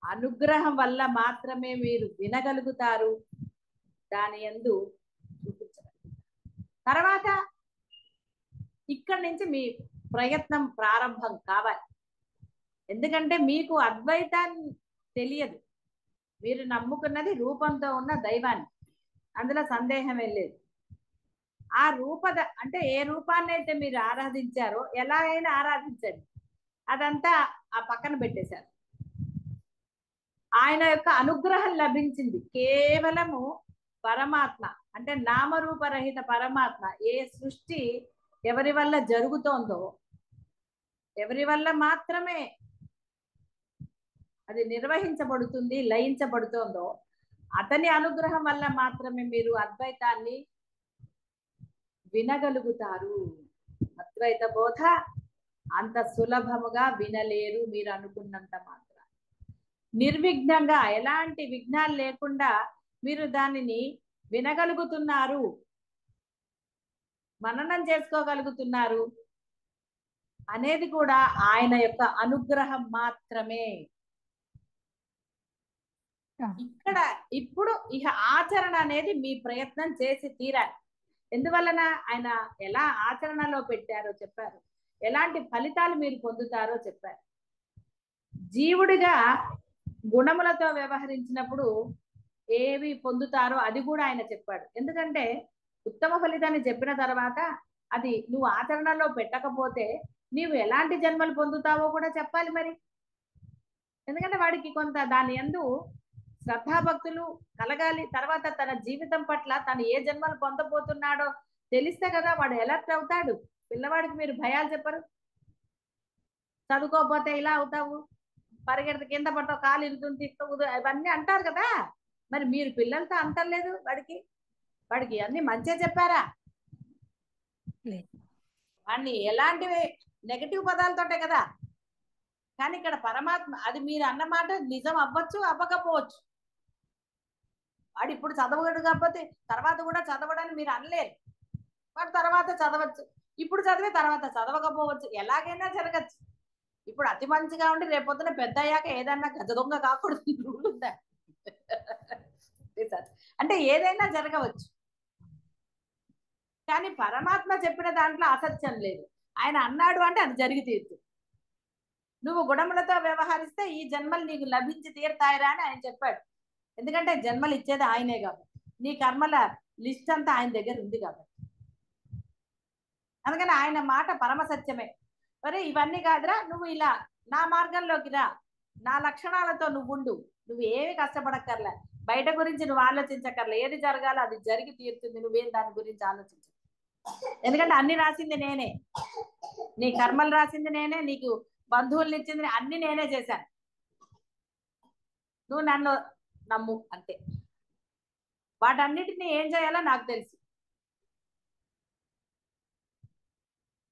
అనుగ్రహం వల్ల మాత్రమే మీరు వినగలుగుతారు, దాని యందు చూపించగలుగుతారు. తర్వాత ఇక్కడి నుంచి మీ ప్రయత్నం ప్రారంభం కావాలి. ఎందుకంటే మీకు అద్వైతాన్ని తెలియదు, మీరు నమ్ముకున్నది రూపంతో ఉన్న దైవాన్ని, అందులో సందేహమే లేదు. ఆ అంటే ఏ రూపాన్ని అయితే మీరు ఆరాధించారో ఎలా అయినా ఆరాధించండి, అదంతా ఆ పక్కన పెట్టేశారు. ఆయన యొక్క అనుగ్రహం లభించింది. కేవలము పరమాత్మ అంటే నామరూపరహిత పరమాత్మ ఏ సృష్టి ఎవరి వల్ల జరుగుతోందో, ఎవరి వల్ల మాత్రమే అది నిర్వహించబడుతుంది, లయించబడుతోందో, అతని అనుగ్రహం వల్ల మాత్రమే మీరు అద్వైతాన్ని వినగలుగుతారు. అద్వైత బోధ అంత సులభముగా వినలేరు మీరు అనుకున్నంత మాత్రం. నిర్విఘ్నంగా ఎలాంటి విఘ్నాలు లేకుండా మీరు దానిని వినగలుగుతున్నారు, మననం చేసుకోగలుగుతున్నారు అనేది కూడా ఆయన యొక్క అనుగ్రహం మాత్రమే. ఇక్కడ ఇప్పుడు ఇక ఆచరణ అనేది మీ ప్రయత్నం చేసి తీరాలి. ఎందువలన ఆయన ఎలా ఆచరణలో పెట్టారో చెప్పారు, ఎలాంటి ఫలితాలు మీరు పొందుతారో చెప్పారు. జీవుడిగా గుణములతో వ్యవహరించినప్పుడు ఏవి పొందుతారో అది కూడా ఆయన చెప్పాడు. ఎందుకంటే ఉత్తమ ఫలితాన్ని చెప్పిన తర్వాత అది నువ్వు ఆచరణలో పెట్టకపోతే నీవు ఎలాంటి జన్మలు పొందుతావో కూడా చెప్పాలి మరి. ఎందుకంటే వాడికి కొంత దాని యందు శ్రద్ధాభక్తులు కలగాలి. తర్వాత తన జీవితం పట్ల తను ఏ జన్మలు పొందబోతున్నాడో తెలిస్తే కదా వాడు ఎలర్ట్ అవుతాడు. పిల్లవాడికి మీరు భయాలు చెప్పరు. చదువుకోకపోతే ఇలా అవుతావు, పరిగెడితే కింద పడతావు, కాలు ఇరుగుతుంది, అవన్నీ అంటారు కదా. మరి మీరు పిల్లలతో అంటలేదు వాడికి అన్ని మంచిగా చెప్పారా? వాడిని ఎలాంటివి నెగటివ్ పదాలతోటే కదా. కానీ ఇక్కడ పరమాత్మ అది మీరు అన్నమాట నిజం అవ్వచ్చు, అవ్వకపోవచ్చు. వాడు ఇప్పుడు చదవగడు కాకపోతే తర్వాత కూడా చదవడని మీరు అనలేరు. వాడు తర్వాత చదవచ్చు, ఇప్పుడు చదివే తర్వాత చదవకపోవచ్చు, ఎలాగైనా జరగచ్చు. ఇప్పుడు అతి మంచిగా ఉండి రేపొద్దున పెద్ద అయ్యాక ఏదన్నా గజ దొంగ కాకూడదు రూల్ ఉందా? అంటే ఏదైనా జరగవచ్చు. కానీ పరమాత్మ చెప్పిన దాంట్లో అసత్యం లేదు. ఆయన అన్నాడు అంటే అది జరిగి తీరుతుంది. నువ్వు గుణములతో వ్యవహరిస్తే ఈ జన్మలు నీకు లభించి తీరుతాయిరా అని ఆయన చెప్పాడు. ఎందుకంటే జన్మలు ఇచ్చేది ఆయనే కాబట్టి, నీ కర్మల లిస్ట్ అంతా ఆయన దగ్గర ఉంది కాబట్టి. అందుకని ఆయన మాట పరమ సత్యమే. మరి ఇవన్నీ కాదురా, నువ్వు ఇలా నా మార్గంలోకి రా, నా లక్షణాలతో నువ్వు ఉండు, నువ్వు ఏమి కష్టపడక్కర్లే, బయట గురించి నువ్వు ఆలోచించక్కర్లే, ఏది జరగాలో అది జరిగి తీరుతుంది, నువ్వేం దాని గురించి ఆలోచించ. ఎందుకంటే అన్ని రాసింది నేనే, నీ కర్మలు రాసింది నేనే, నీకు బంధువుల్ని ఇచ్చింది అన్ని నేనే చేశాను, నువ్వు నన్ను నమ్ము అంతే. వాటన్నిటిని ఏం చేయాలో నాకు తెలుసు.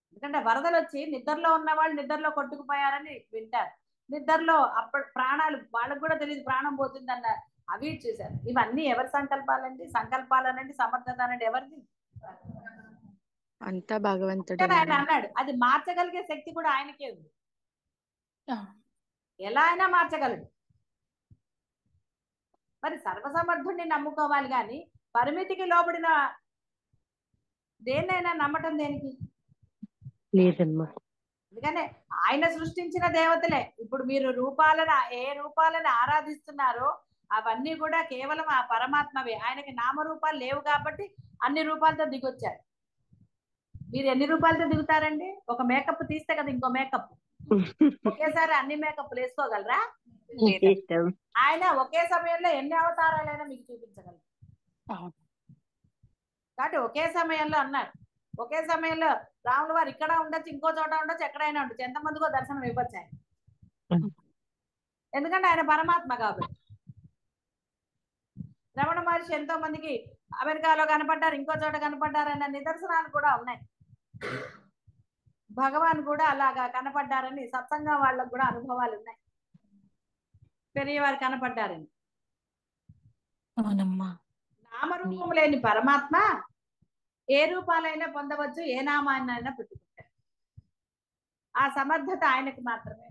ఎందుకంటే వరదలు వచ్చి నిద్రలో ఉన్న వాళ్ళు నిద్రలో కొట్టుకుపోయారని వింటారు, నిద్రలో అప్పుడు ప్రాణాలు వాళ్ళకు కూడా తెలియదు ప్రాణం పోతుందన్న అవి చూశారు. ఇవన్నీ ఎవరి సంకల్పాలండి? సంకల్పాలనండి, సమర్థత అనండి ఎవరిది? అంతా భగవంతుడే కానీ ఆయన అన్నాడు అది మార్చగలిగే శక్తి కూడా ఆయనకే ఉంది. ఎలా అయినా మార్చగలడు. మరి సర్వసమర్థుడిని నమ్ముకోవాలి కానీ పరిమితికి లోబడిన దేన్నైనా నమ్మటం దేనికి? లేదమ్మా. అందుకనే ఆయన సృష్టించిన దేవతలే. ఇప్పుడు మీరు రూపాలను ఏ రూపాలను ఆరాధిస్తున్నారో అవన్నీ కూడా కేవలం ఆ పరమాత్మవే. ఆయనకి నామరూపాలు లేవు కాబట్టి అన్ని రూపాలతో దిగొచ్చారు. మీరు ఎన్ని రూపాలతో దిగుతారండి? ఒక మేకప్ తీస్తే కదా ఇంకో మేకప్. ఒకేసారి అన్ని మేకప్లు వేసుకోగలరా? ఇష్టం. ఆయన ఒకే సమయంలో ఎన్ని అవతారాలైనా మీకు చూపించగలరు. కాబట్టి ఒకే సమయంలో అన్నారు. ఒకే సమయంలో రాముల వారు ఇక్కడ ఉండొచ్చు, ఇంకో చోట ఉండొచ్చు, ఎక్కడైనా ఉండొచ్చు. ఎంతమందికో దర్శనం ఇవ్వచ్చు ఆయన. ఎందుకంటే ఆయన పరమాత్మ కాబట్టి. రమణ మహర్షి ఎంతో మందికి అమెరికాలో కనపడ్డారు, ఇంకో చోట కనపడ్డారు అన్న నిదర్శనాలు కూడా ఉన్నాయి. భగవాన్ కూడా అలాగా కనపడ్డారని సత్సంగం వాళ్ళకు కూడా అనుభవాలు ఉన్నాయి. పెరియవారు కనపడ్డారని. అవునమ్మా. నామరూపం లేని పరమాత్మ ఏ రూపాలైనా పొందవచ్చు, ఏ నామాన్నైనా పెట్టుకుంటారు. ఆ సమర్థత ఆయనకు మాత్రమే.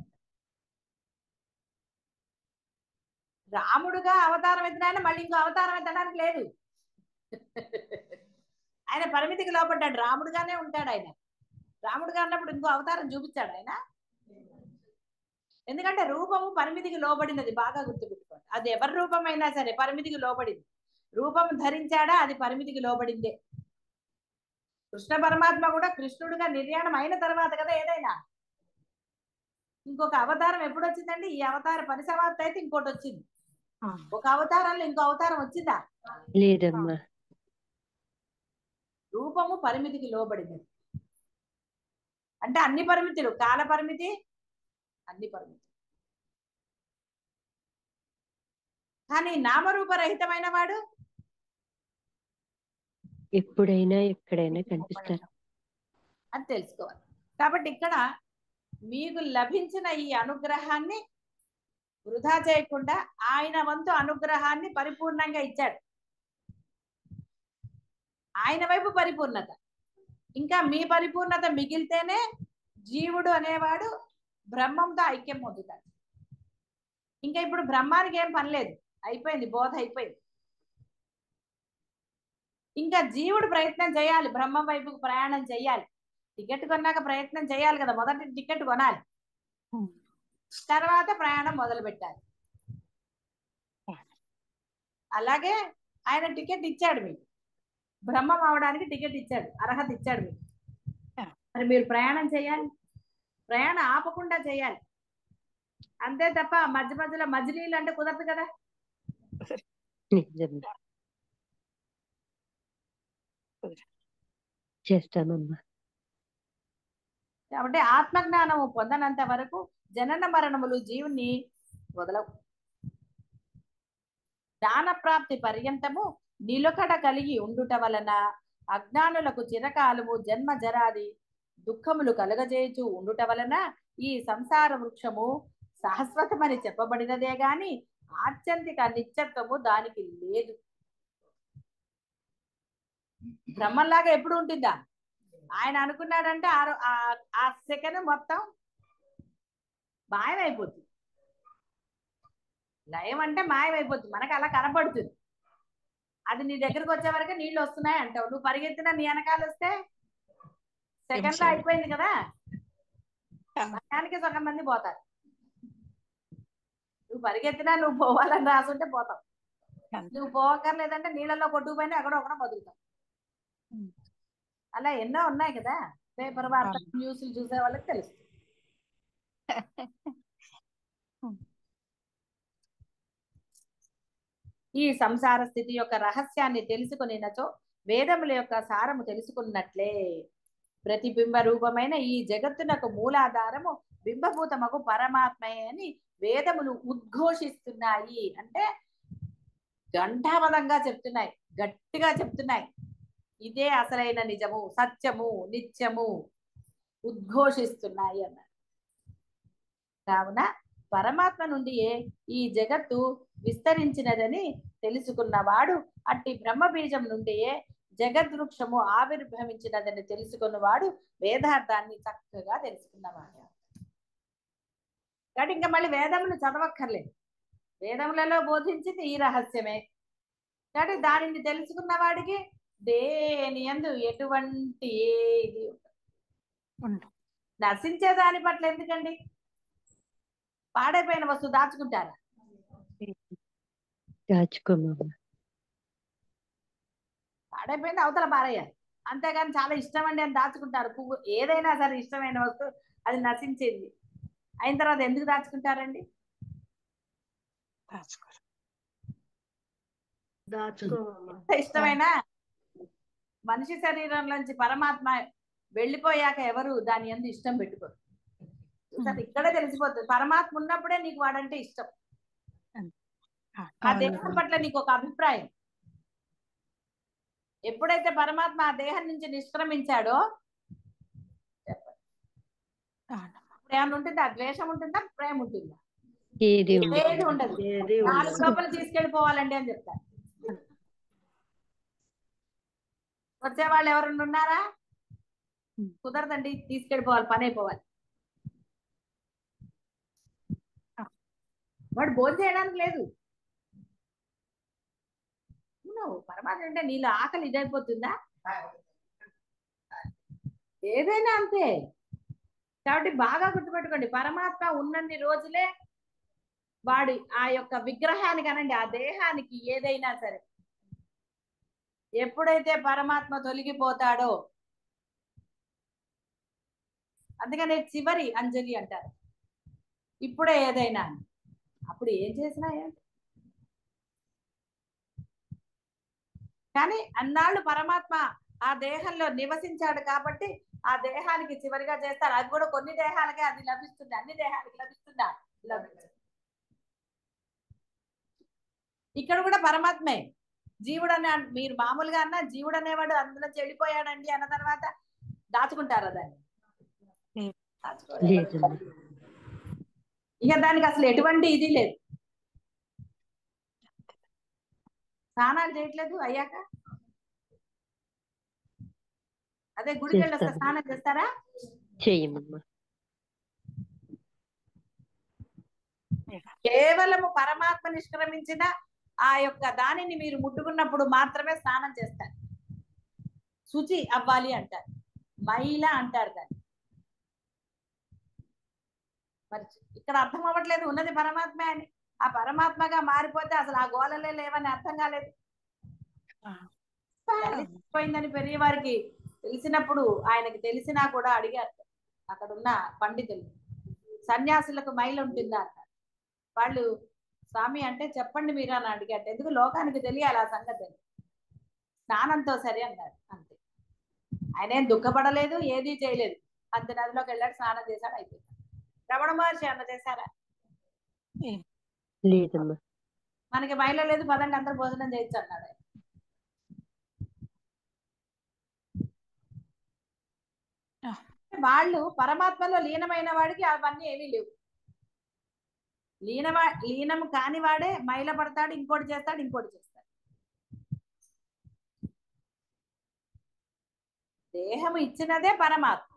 రాముడుగా అవతారం ఎత్తిన మళ్ళీ ఇంకో అవతారం ఎత్తడానికి లేదు. ఆయన పరిమితికి లోపడ్డాడు. రాముడుగానే ఉంటాడు ఆయన. రాముడుగా అన్నప్పుడు ఇంకో అవతారం చూపించాడు ఆయన. ఎందుకంటే రూపము పరిమితికి లోబడినది. బాగా గుర్తుపెట్టుకోండి. అది ఎవరి రూపమైనా సరే పరిమితికి లోబడింది. రూపం ధరించాడా అది పరిమితికి లోబడిందే. కృష్ణ పరమాత్మ కూడా కృష్ణుడుగా నిర్యాణం అయిన తర్వాత కదా ఏదైనా. ఇంకొక అవతారం ఎప్పుడు వచ్చిందండి? ఈ అవతార పరిసమాప్తి అయితే ఇంకోటి వచ్చింది. ఒక అవతారంలో ఇంకో అవతారం వచ్చిందా? లేదమ్మా. రూపము పరిమితికి లోబడింది. అంటే అన్ని పరిమితులు, కాల పరిమితి, అన్ని పరిమితి. కానీ నామరూపరహితమైన వాడు ఎప్పుడైనా ఎక్కడైనా కనిపిస్తారు అని తెలుసుకోవాలి. కాబట్టి ఇక్కడ మీకు లభించిన ఈ అనుగ్రహాన్ని వృధా చేయకుండా ఆయన వంతు అనుగ్రహాన్ని పరిపూర్ణంగా ఇచ్చాడు. ఆయన వైపు పరిపూర్ణత. ఇంకా మీ పరిపూర్ణత మిగిలితేనే జీవుడు అనేవాడు బ్రహ్మంతో ఐక్యం పొందుతాడు. ఇంకా ఇప్పుడు బ్రహ్మానికి ఏం పని లేదు, అయిపోయింది, బోధ అయిపోయింది. ఇంకా జీవుడు ప్రయత్నం చేయాలి, బ్రహ్మం వైపుకు ప్రయాణం చేయాలి. టికెట్ కొన్నాక ప్రయత్నం చేయాలి కదా. మొదటి టికెట్ కొనాలి, తర్వాత ప్రయాణం మొదలు పెట్టాలి. అలాగే ఆయన టికెట్ ఇచ్చాడు మీకు, బ్రహ్మం అవడానికి టికెట్ ఇచ్చాడు, అర్హత ఇచ్చాడు మీకు. మరి మీరు ప్రయాణం చేయాలి, ప్రయాణం ఆపకుండా చేయాలి. అంతే తప్ప మధ్య మధ్యలో మజిలీలు అంటే కుదరదు కదా. నిజంగా చేస్తామమ్మా. కాబట్టి ఆత్మజ్ఞానము పొందనంత వరకు జనన మరణములు జీవుని వదలవు. జ్ఞాన ప్రాప్తి పర్యంతము నిలుకడ కలిగి ఉండుట వలన అజ్ఞానులకు చిరకాలము జన్మ జరాది దుఃఖములు కలగజేయచు ఉండుట వలన ఈ సంసార వృక్షము శాశ్వతమని చెప్పబడినదే గాని ఆత్యంతిక నిత్యత్వము దానికి లేదు. బ్రహ్మంలాగా ఎప్పుడు ఉంటుందా? ఆయన అనుకున్నాడంటే ఆ సెకండ్ మొత్తం మాయమైపోతుంది. లయం అంటే మాయమైపోతుంది, మనకు అలా కనపడుతుంది. అది నీ దగ్గరకు వచ్చే వరకు నీళ్ళు వస్తున్నాయి అంటావు. నువ్వు పరిగెత్తినా నీ వెనకాల వస్తే సెకండ్ లో అయిపోయింది కదా. భయానికి సగం మంది పోతారు. నువ్వు పరిగెత్తినా నువ్వు పోవాలని రాసుంటే పోతావు. నువ్వు పోవక్కర్లేదంటే నీళ్ళలో కొట్టుకుపోయినా ఎక్కడో ఒకడో బతుకుతావు. అలా ఎన్నో ఉన్నాయి కదా. పేపర్ వార్తలు న్యూస్లు చూసే వాళ్ళకి తెలుస్తుంది. ఈ సంసార స్థితి యొక్క రహస్యాన్ని తెలుసుకునినచో వేదముల యొక్క సారము తెలుసుకున్నట్లే. ప్రతిబింబ రూపమైన ఈ జగత్తునకు మూలాధారము బింబభూతమకు పరమాత్మయే అని వేదములు ఉద్ఘోషిస్తున్నాయి. అంటే ఘంటాపదంగా చెప్తున్నాయి, గట్టిగా చెప్తున్నాయి. ఇదే అసలైన నిజము, సత్యము, నిత్యము ఉద్ఘోషిస్తున్నాయి అన్నారు. కావున పరమాత్మ నుండియే ఈ జగత్తు విస్తరించినదని తెలుసుకున్నవాడు అట్టి బ్రహ్మ బీజం నుండియే జగద్వృక్షము ఆవిర్భవించినదని తెలుసుకున్నవాడు వేదార్థాన్ని చక్కగా తెలుసుకున్నవాడు. కాబట్టి ఇంకా మళ్ళీ వేదములు చదవక్కర్లేదు, వేదములలో బోధించింది ఈ రహస్యమే. కాబట్టి దానిని తెలుసుకున్న వాడికి దేని యందు ఎటువంటి ఇది ఉండదు. నశించే దాని పట్ల ఎందుకండి? పాడైపోయిన వస్తువు దాచుకుంటారా? దాచుకోమమ్మ. పాడైపోయింది అవతల పారేయాలి, అంతేగాని చాలా ఇష్టం అండి అని దాచుకుంటారు. పువ్వు ఏదైనా సరే ఇష్టమైన వస్తువు అది నశించింది అయిన తర్వాత ఎందుకు దాచుకుంటారండి? దాచుకోరు. ఎంత ఇష్టమైన మనిషి శరీరంలోంచి పరమాత్మ వెళ్ళిపోయాక ఎవరు దాని యందు ఇష్టం పెట్టుకోరు. చూసారా, ఇక్కడే తెలిసిపోతుంది. పరమాత్మ ఉన్నప్పుడే నీకు వాడంటే ఇష్టం, ఆ దేహం పట్ల నీకు ఒక అభిప్రాయం. ఎప్పుడైతే పరమాత్మ ఆ దేహం నుంచి నిష్క్రమించాడో అప్పుడు ఏమన్నా ఉంటుందా? ద్వేషం ఉంటుందా? ప్రేమ ఉంటుందా? ఏది ఏది ఉండదు. 4 లోపల తీసుకెళ్ళిపోవాలండి అని చెప్తారు. వచ్చే వాళ్ళు ఎవరన్నా ఉన్నారా? కుదరదండి, తీసుకెళ్ళిపోవాలి, పని అయిపోవాలి. వాడు భోజనం చేయడానికి లేదు. పరమాత్మ అంటే నీళ్ళు ఆకలి ఇదైపోతుందా? ఏదైనా అంతే. కాబట్టి బాగా గుర్తుపెట్టుకోండి, పరమాత్మ ఉన్నన్ని రోజులే వాడి ఆ యొక్క విగ్రహానికి అనండి, ఆ దేహానికి ఏదైనా సరే. ఎప్పుడైతే పరమాత్మ తొలగిపోతాడో, అందుకనే చివరి అంజలి అంటారు. ఇప్పుడే ఏదైనా, అప్పుడు ఏం చేసినా ఏంటి. కానీ అన్నాళ్ళు పరమాత్మ ఆ దేహంలో నివసించాడు కాబట్టి ఆ దేహానికి చివరిగా చేస్తారు. అది కూడా కొన్ని దేహాలకే అది లభిస్తుంది, అన్ని దేహాలకి లభిస్తుందా? లభిస్తుంది. ఇక్కడ కూడా పరమాత్మే జీవుడు అని మీరు మామూలుగా అన్న జీవుడు అనేవాడు అందులో చెడిపోయాడండి అన్న తర్వాత దాచుకుంటారా దాన్ని? లేదమ్మా. ఇక దానికి అసలు ఎటువంటి ఇది లేదు. స్నానాలు చేయట్లేదు అయ్యాక, అదే గుడికి వెళ్ళి వస్తే స్నానం చేస్తారా? చెయ్యమమ్మా. కేవలము పరమాత్మ నిష్క్రమించిన ఆ యొక్క దానిని మీరు ముట్టుకున్నప్పుడు మాత్రమే స్నానం చేస్తారు. శుచి అవ్వాలి అంటారు, మైల అంటారు దాన్ని. మరి ఇక్కడ అర్థం అవ్వట్లేదు, ఉన్నది పరమాత్మే అని. ఆ పరమాత్మగా మారిపోతే అసలు ఆ గోళలే లేవని అర్థం కాలేదు. పోయిందని పెరియవారికి తెలిసినప్పుడు ఆయనకి తెలిసినా కూడా అడిగారు అక్కడ ఉన్న పండితులు, సన్యాసులకు మైలు ఉంటుందా అన్నారు. వాళ్ళు స్వామి అంటే చెప్పండి మీరు అని అడిగారు. ఎందుకు లోకానికి తెలియాలి ఆ సంగతి, స్నానంతో సరే అన్నారు. అంతే, ఆయన ఏం దుఃఖపడలేదు, ఏదీ చేయలేదు. అంత నదిలోకి వెళ్ళాడు, స్నానం చేశాడు, అయిపోయింది. రమణ మహర్షి అన్న చేశారా? లేదమ్మా. మనకి మైల లేదు, పదండి అందరూ భోజనం చేయొచ్చు అన్నాడు ఆయన. వాళ్ళు పరమాత్మలో లీనమైన వాడికి అవన్నీ ఏమీ లేవు. లీనం కాని వాడే మైల పడతాడు, ఇంకోటి చేస్తాడు, ఇంకోటి చేస్తాడు. దేహం ఇచ్చినదే పరమాత్మ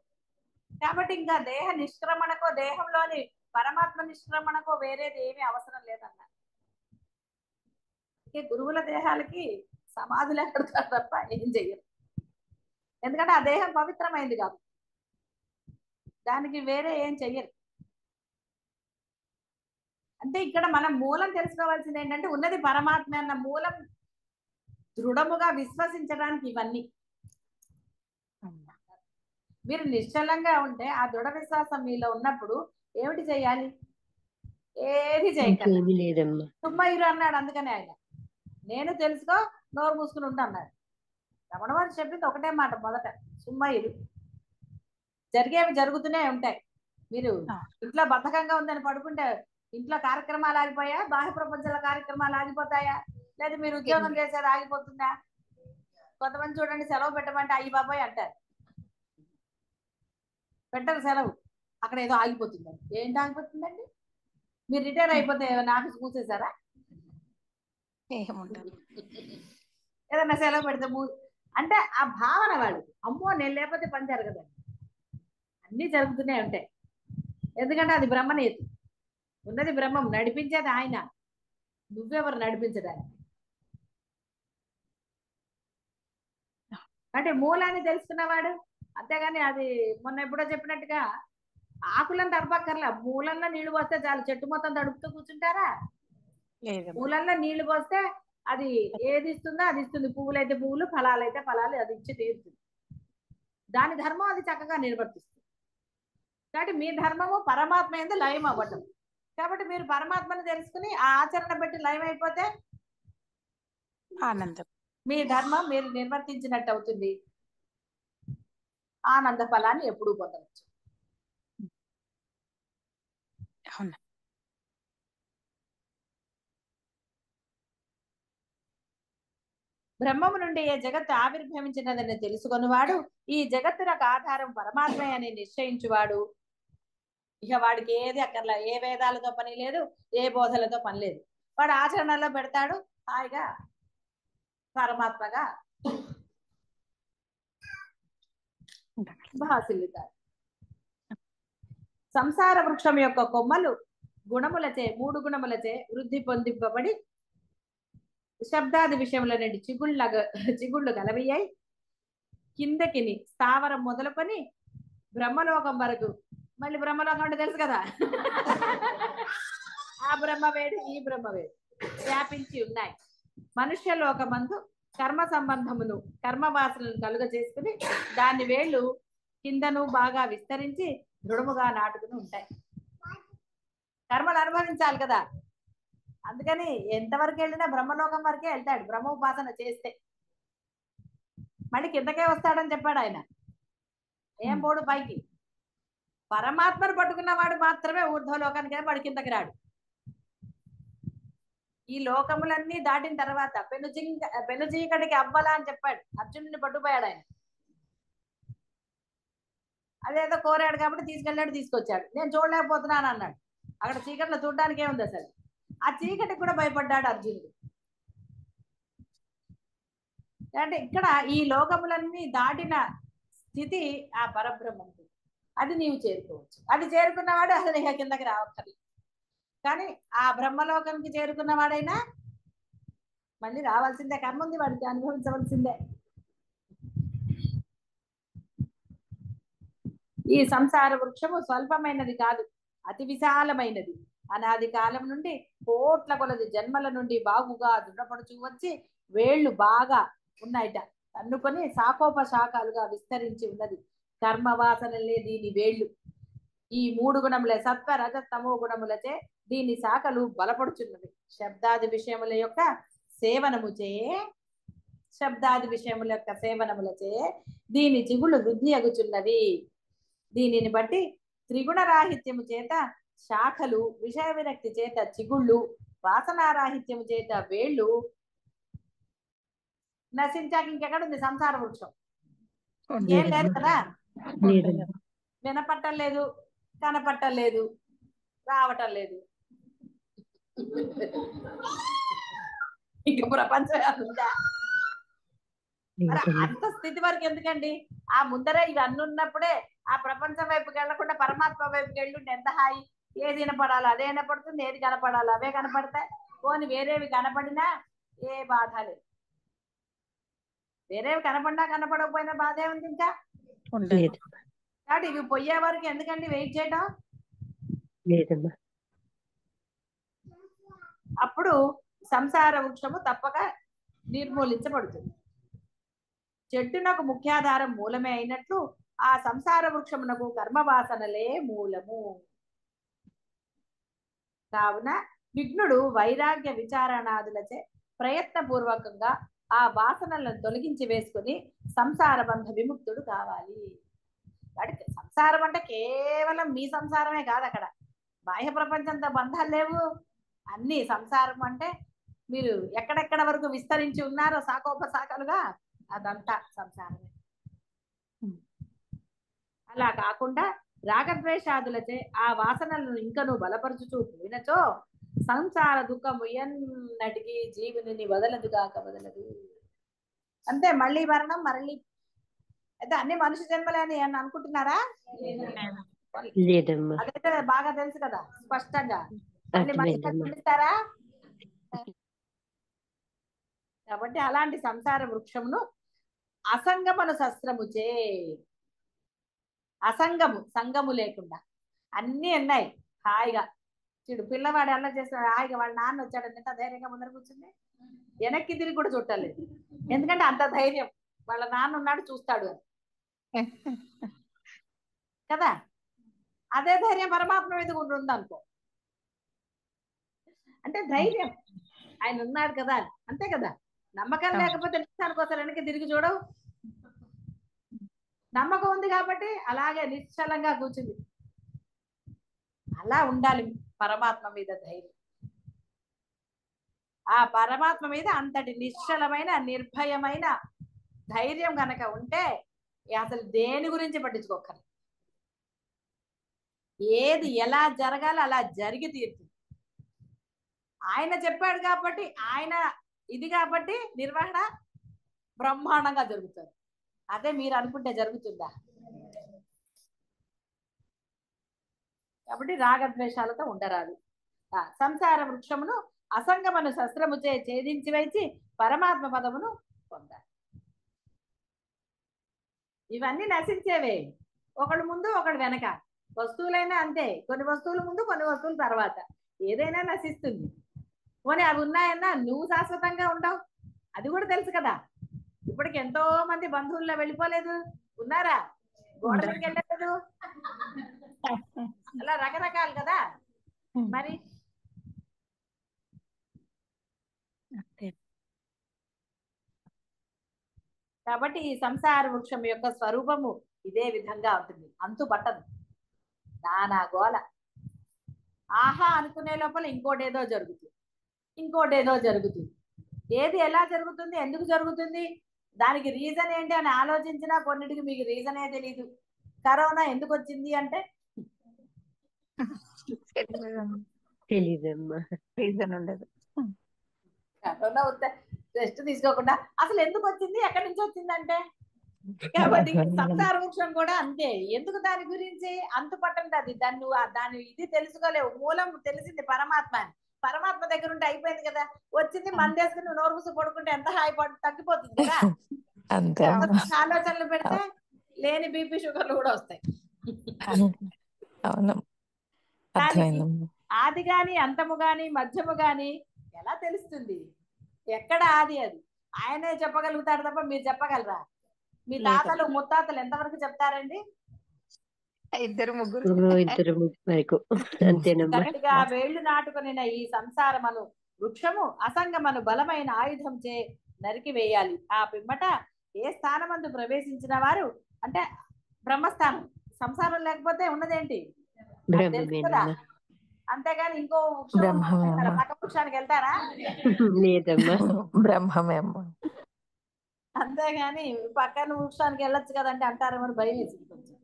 కాబట్టి ఇంకా దేహ నిష్క్రమణకో దేహంలోని పరమాత్మ నిష్క్రమణకో వేరేది ఏమీ అవసరం లేదన్నారు. గురువుల దేహాలకి సమాధులు ఎక్కడతారు తప్ప ఏం చెయ్యరు. ఎందుకంటే ఆ దేహం పవిత్రమైంది కాదు, దానికి వేరే ఏం చెయ్యరు. అంటే ఇక్కడ మనం మూలం తెలుసుకోవాల్సింది ఏంటంటే, ఉన్నది పరమాత్మ అన్న మూలం దృఢముగా విశ్వసించడానికి ఇవన్నీ. మీరు నిశ్చలంగా ఉంటే ఆ దృఢ విశ్వాసం మీలో ఉన్నప్పుడు ఏమిటి చేయాలి? ఏది చేయకండి, లేదమ్మా. తుమ్మయిరు అన్నాడు. అందుకనే ఆయన నేను తెలుసుకో నోరు మూసుకుని ఉండు అన్నాడు. రమణ వారు చెప్పింది ఒకటే మాట, మొదట సుమ్మయిరు. జరిగేవి జరుగుతూనే ఉంటాయి. మీరు ఇంట్లో బద్ధకంగా ఉందని పడుకుంటే ఇంట్లో కార్యక్రమాలు ఆగిపోయా? బాహ్య ప్రపంచంలో కార్యక్రమాలు ఆగిపోతాయా? లేదా మీరు ఉద్యోగం చేసేది ఆగిపోతుందా? కొంతమంది చూడండి, సెలవు పెట్టమంటే అయ్యి బాబాయ్ అంటారు, పెట్టరు సెలవు, అక్కడ ఏదో ఆగిపోతుందండి. ఏంటి ఆగిపోతుందండి? మీరు రిటైర్ అయిపోతే ఆఫీస్ మూసేశారా? ఏముండదు. ఏదన్నా సెలవు పెడితే అంటే ఆ భావన వాడికి, అమ్మో నేను లేకపోతే పని జరగదండి, అన్నీ జరుగుతూనే ఉంటాయి. ఎందుకంటే అది బ్రహ్మనియతి, ఉన్నది బ్రహ్మం, నడిపించేది ఆయన, నువ్వెవరు నడిపించడానికి? అంటే మూలాన్ని తెలుసుకున్నవాడు. అంతేగాని అది మొన్న ఎప్పుడో చెప్పినట్టుగా ఆకులను తడపక్కర్లా, మూలంలో నీళ్లు పోస్తే చాలు, చెట్టు మొత్తం తడుపుతూ కూర్చుంటారా? లేదమ్మా. మూలంలో నీళ్లు పోస్తే అది ఏది ఇస్తుందో అది ఇస్తుంది. పువ్వులు అయితే పువ్వులు, ఫలాలు అయితే ఫలాలు, అది ఇచ్చి తీరుతుంది. దాని ధర్మం అది చక్కగా నిర్వర్తిస్తుంది. కాబట్టి మీ ధర్మము పరమాత్మ ఏందో లయం అవ్వటం. కాబట్టి మీరు పరమాత్మను తెలుసుకుని ఆ ఆచరణ పెట్టి లయం అయిపోతే ఆనందం. మీ ధర్మం మీరు నిర్వర్తించినట్టు అవుతుంది. ఆనంద ఫలాన్ని ఎప్పుడూ పొందవచ్చు. అవునా. బ్రహ్మము నుండి ఏ జగత్తు ఆవిర్భవించినదని తెలుసుకున్నవాడు, ఈ జగత్తునకు ఆధారం పరమాత్మే అని నిశ్చయించువాడు, ఇక వాడికి ఏది అక్కర్లా, ఏ వేదాలతో పని లేదు, ఏ బోధలతో పని లేదు. వాడు ఆచరణలో పెడతాడు, హాయిగా పరమాత్మగా భాసిల్లుతాడు. సంసార వృక్షం యొక్క కొమ్మలు గుణములచే, 3 గుణములచే వృద్ధి పొందింపబడి శబ్దాది విషయముల నుండి చిగుళ్ళు గలవయ్యాయి కిందకిని స్థావరం మొదలుకొని బ్రహ్మలోకం వరకు, మళ్ళీ బ్రహ్మలోకం అంటే తెలుసు కదా, ఆ బ్రహ్మవేడు ఈ బ్రహ్మవేడు వ్యాపించి ఉన్నాయి. మనుష్య లోకమందు కర్మ సంబంధమును కర్మవాసనను కలుగ చేసుకుని దాని వేళ్ళు కిందను బాగా విస్తరించి దృఢముగా నాటుకుని ఉంటాయి. కర్మలు అనుభవించాలి కదా, అందుకని ఎంతవరకు వెళ్ళినా బ్రహ్మలోకం వరకే వెళ్తాడు. బ్రహ్మోపాసన చేస్తే మళ్ళీ కిందకే వస్తాడని చెప్పాడు ఆయన. ఏం పోడు పైకి. పరమాత్మను పట్టుకున్న వాడు మాత్రమే ఊర్ధ్వలోకానికి, వాడు కిందకి రాడు. ఈ లోకములన్నీ దాటిన తర్వాత పెనుచీకటికి అవ్వాలా అని చెప్పాడు, అర్జునుడిని పట్టుకుపోయాడు ఆయన. అదేదో కోరాడు కాబట్టి తీసుకెళ్ళాడు, తీసుకొచ్చాడు. నేను చూడలేకపోతున్నాను అన్నాడు. అక్కడ చీకట్లో చూడడానికి ఏముంది అసలు? ఆ చీకటికి కూడా భయపడ్డాడు అర్జునుడు. అంటే ఇక్కడ ఈ లోకములన్నీ దాటిన స్థితి ఆ పరబ్రహ్మం, అది నీవు చేరుకోవచ్చు. అది చేరుకున్నవాడు అసలు ఇక కిందకి రావక్కర్లేదు. కానీ ఆ బ్రహ్మలోకానికి చేరుకున్న వాడైనా మళ్ళీ రావాల్సిందే, కర్మ ఉంది వాడికి, అనుభవించవలసిందే. ఈ సంసార వృక్షము స్వల్పమైనది కాదు, అతి విశాలమైనది. అనాది కాలం నుండి కోట్ల కొలది జన్మల నుండి బాగుగా దృఢపడుచు వచ్చి వేళ్లు బాగా ఉన్నాయిట అన్నుకొని శాఖోపశాఖలుగా విస్తరించి ఉన్నది. కర్మవాసనలే దీని వేళ్లు. ఈ 3 గుణముల సత్వ రజ తమో గుణములచే దీని శాఖలు బలపడుచున్నవి. శబ్దాది విషయముల యొక్క సేవనములచే దీని చిగుళ్ళు వృద్ధి అగుచున్నవి. దీనిని బట్టి త్రిగుణరాహిత్యము చేత శాఖలు, విషయ విరక్తి చేత చిగుళ్ళు, వాసనారాహిత్యము చేత వేళ్ళు నశించాక ఇంకెక్కడ ఉంది సంసార వృక్షం? ఏం లేదు కదా, వినపట్టం లేదు, కనపట్టం లేదు, రావటం లేదు. ఇంక ప్రపంచం ఉందా? అంత స్థితి వరకు ఎందుకండి? ఆ ముందరే ఇవన్నీ ఉన్నప్పుడే ఆ ప్రపంచం వైపుకి వెళ్లకుండా పరమాత్మ వైపుకి వెళ్ళి ఎంత హాయి. ఏది వినపడాలో అదే వినపడుతుంది, ఏది కనపడాలో అవే కనపడతాయి. పోని వేరేవి కనపడినా ఏ బాధ లేదు. వేరేవి కనపడినా కనపడకపోయినా బాధే ఉంది ఇంకా. కాబట్టి ఇవి పోయే వరకు ఎందుకండి వెయిట్ చేయడం? అప్పుడు సంసార వృక్షము తప్పక నిర్మూలించబడుతుంది. చెట్టునకు ముఖ్యాధారం మూలమే అయినట్లు ఆ సంసార వృక్షమునకు కర్మవాసనలే మూలము. కావున విఘ్నుడు వైరాగ్య విచారణాదులచే ప్రయత్నపూర్వకంగా ఆ వాసనలను తొలగించి వేసుకుని సంసార బంధ విముక్తుడు కావాలి. వాడికి సంసారం అంటే కేవలం మీ సంసారమే కాదు, అక్కడ బాహ్య ప్రపంచంతో బంధాలు లేవు. అన్ని సంసారం అంటే మీరు ఎక్కడెక్కడ వరకు విస్తరించి ఉన్నారో శాఖోపశాఖలుగా అదంతా సంసారమే. అలా కాకుండా రాగద్వేషాదులచే ఆ వాసనలను ఇంకను బలపరుచుతూ పోయినచో సంసార దుఃఖము ఎన్నటికీ జీవుని వదలదు కాక వదలదు. అంతే, మళ్ళీ మరణం మళ్ళీ. అయితే అన్ని మనిషి జన్మలేని అని అనుకుంటున్నారా? లేదమ్మా. అదైతే బాగా తెలుసు కదా స్పష్టంగా. మళ్ళీ మనిషి అర్థమైందమ్మా. జన్మిస్తారా? కాబట్టి అలాంటి సంసార వృక్షమును అసంగమను శస్త్రముచే, అసంగము సంగము లేకుండా అన్ని ఉన్నాయి హాయిగా. చూడు పిల్లవాడు అలా చేస్తాడు హాయిగా, వాళ్ళ నాన్న వచ్చాడు ఎంత ధైర్యంగా ముందర కూర్చుంది, వెనక్కి తిరిగి కూడా చుట్టాలేదు. ఎందుకంటే అంత ధైర్యం, వాళ్ళ నాన్న ఉన్నాడు చూస్తాడు అని కదా. అదే ధైర్యం పరమాత్మ మీద కూడా ఉందనుకో, అంటే ధైర్యం ఆయన ఉన్నాడు కదా అని, అంతే కదా. నమ్మకం లేకపోతే నిమిషానికి వస్తారు వెనక్కి తిరిగి చూడవు. నమ్మకం ఉంది కాబట్టి అలాగే నిశ్చలంగా కూర్చుంది. అలా ఉండాలి పరమాత్మ మీద ధైర్యం. ఆ పరమాత్మ మీద అంతటి నిశ్చలమైన నిర్భయమైన ధైర్యం గనక ఉంటే అసలు దేని గురించి పట్టించుకోకర్లేదు. ఏది ఎలా జరగాలో అలా జరిగి తీరుతుంది. ఆయన చెప్పాడు కాబట్టి, ఆయన ఇది కాబట్టి నిర్వహణ బ్రహ్మాండంగా జరుగుతుంది. అదే మీరు అనుకుంటే జరుగుతుందా? కాబట్టి రాగద్వేషాలతో ఉండరాదు. సంసార వృక్షమును అసంగమను శస్త్రముచే ఛేదించి వేచి పరమాత్మ పదమును పొందాలి. ఇవన్నీ నశించేవే, ఒకడు ముందు ఒకడు వెనక. వస్తువులైనా అంతే, కొన్ని వస్తువుల ముందు కొన్ని వస్తువుల తర్వాత. ఏదైనా నశిస్తుంది. పోనీ అవి ఉన్నాయన్నా నువ్వు శాశ్వతంగా ఉండవు, అది కూడా తెలుసు కదా. ఇప్పటికి ఎంతో మంది బంధువుల్లో వెళ్ళిపోలేదు, ఉన్నారా? గోడ మీదకి వెళ్ళలేదు, అలా రకరకాలు కదా. మరి కాబట్టి ఈ సంసార వృక్షం యొక్క స్వరూపము ఇదే విధంగా ఉంటుంది, అంతు పట్టదు. నానా గోల. ఆహా అనుకునే లోపల ఇంకోటేదో జరుగుతుంది, ఇంకోటేదో జరుగుతుంది. ఏది ఎలా జరుగుతుంది, ఎందుకు జరుగుతుంది, దానికి రీజన్ ఏంటి అని ఆలోచించినా కొన్నిటికి మీకు రీజనే తెలీదు. కరోనా ఎందుకు వచ్చింది అంటే తెలీదమ్మా. రీజన్ ఉండదు. కరోనా వస్తే రెస్ట్ తీసుకోకుండా అసలు ఎందుకు వచ్చింది, ఎక్కడి నుంచి వచ్చిందంటే. కాబట్టి సంసార వృక్షం కూడా అంతే. ఎందుకు దాని గురించి అంతు పట్టండి, అది దాని ఇది తెలుసుకోలేవు. మూలం తెలిసింది పరమాత్మ అని, పరమాత్మ దగ్గర ఉంటే అయిపోయింది కదా. వచ్చింది మందేసుకుని నువ్వు నోరు మూసి పడుకుంటే ఎంత హాయి తగ్గిపోతుంది కదా. అంతే ఆలోచనలు పెడితే లేని బీపీ షుగర్లు కూడా వస్తాయి. అవును, అర్థమైందమ్మా. ఆది గాని అంతము గాని మధ్యము గాని ఎలా తెలుస్తుంది? ఎక్కడ ఆది? అది ఆయనే చెప్పగలుగుతాడు తప్ప మీరు చెప్పగలరా? మీ తాతలు ముత్తాతలు ఎంతవరకు చెప్తారండి? ఇద్దరు ముగ్గురు వరకు అంతేనమ్మా. గట్టిగా వేళ్లు నాటుకుని ఈ సంసారమను వృక్షము అసంగమను బలమైన ఆయుధం చే నరికి వేయాలి. ఆ పిమ్మట ఏ స్థానమందు ప్రవేశించిన వారు అంటే బ్రహ్మస్థానం. సంసారం లేకపోతే ఉన్నదేంటి? తెలుసు కదా. అంతేగాని ఇంకో వృక్షం పక్క వృక్షానికి వెళ్తారా? లేదమ్మా, బ్రహ్మమే అమ్మా. అంతేగాని పక్కన వృక్షానికి వెళ్ళొచ్చు కదంటే అంటారేమో భయం వేసింది కొంచెం.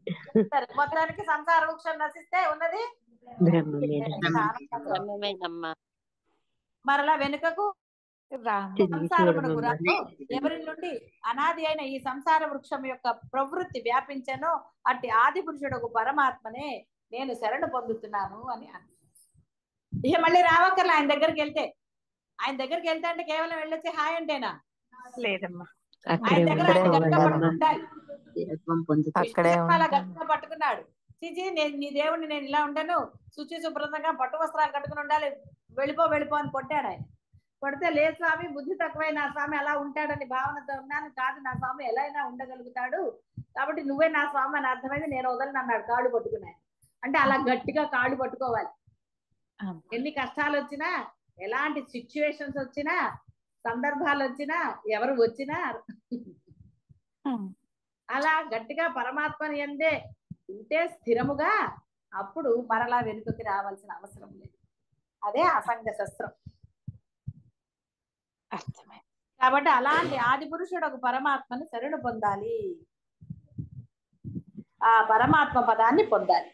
మొత్తానికి సంసార వృక్షం నశిస్తే ఉన్నది మరలా వెనుకకు సంసారమునకు రాను. ఎవరి నుండి అనాది అయిన ఈ సంసార వృక్షం యొక్క ప్రవృత్తి వ్యాపించను అట్టి ఆది పురుషుడు పరమాత్మనే నేను శరణు పొందుతున్నాను అని అన్న. ఇక మళ్ళీ రావక్కర్లే ఆయన దగ్గరికి వెళ్తే. ఆయన దగ్గరికి వెళ్తే అంటే కేవలం వెళ్ళొచ్చి హాయ్ అంటేనా? లేదమ్మా, ఆయన దగ్గర గట్టిగా పట్టుకుంటాడు. అక్కడే గట్టిగా పట్టుకున్నాడు. చిచి నేను నీ దేవుడిని, నేను ఇలా ఉండను, శుచి శుభ్రంగా పట్టు వస్త్రాలు కట్టుకుని ఉండాలి, వెళ్ళిపో అని కొట్టాడు ఆయన. కొడితే లేదు స్వామి, బుద్ధి తక్కువై నా స్వామి అలా ఉంటాడని భావనతో ఉన్నాను. కాదు, నా స్వామి ఎలా అయినా ఉండగలుగుతాడు, కాబట్టి నువ్వే నా స్వామి అని అర్థమైంది, నేను వదలను అన్నాడు కాళ్ళు పట్టుకున్నాను. అంటే అలా గట్టిగా కాళ్ళు పట్టుకోవాలి. ఎన్ని కష్టాలు వచ్చినా, ఎలాంటి సిచ్యువేషన్స్ వచ్చినా, సందర్భాలు వచ్చినా, ఎవరు వచ్చినా అలా గట్టిగా పరమాత్మని యందే ఉంటే స్థిరముగా, అప్పుడు మరలా వెనుకకి రావాల్సిన అవసరం లేదు. అదే అసంగ శస్త్రం. కాబట్టి అలాంటి ఆది పురుషుడు ఒక పరమాత్మని శరణు పొందాలి, ఆ పరమాత్మ పదాన్ని పొందాలి.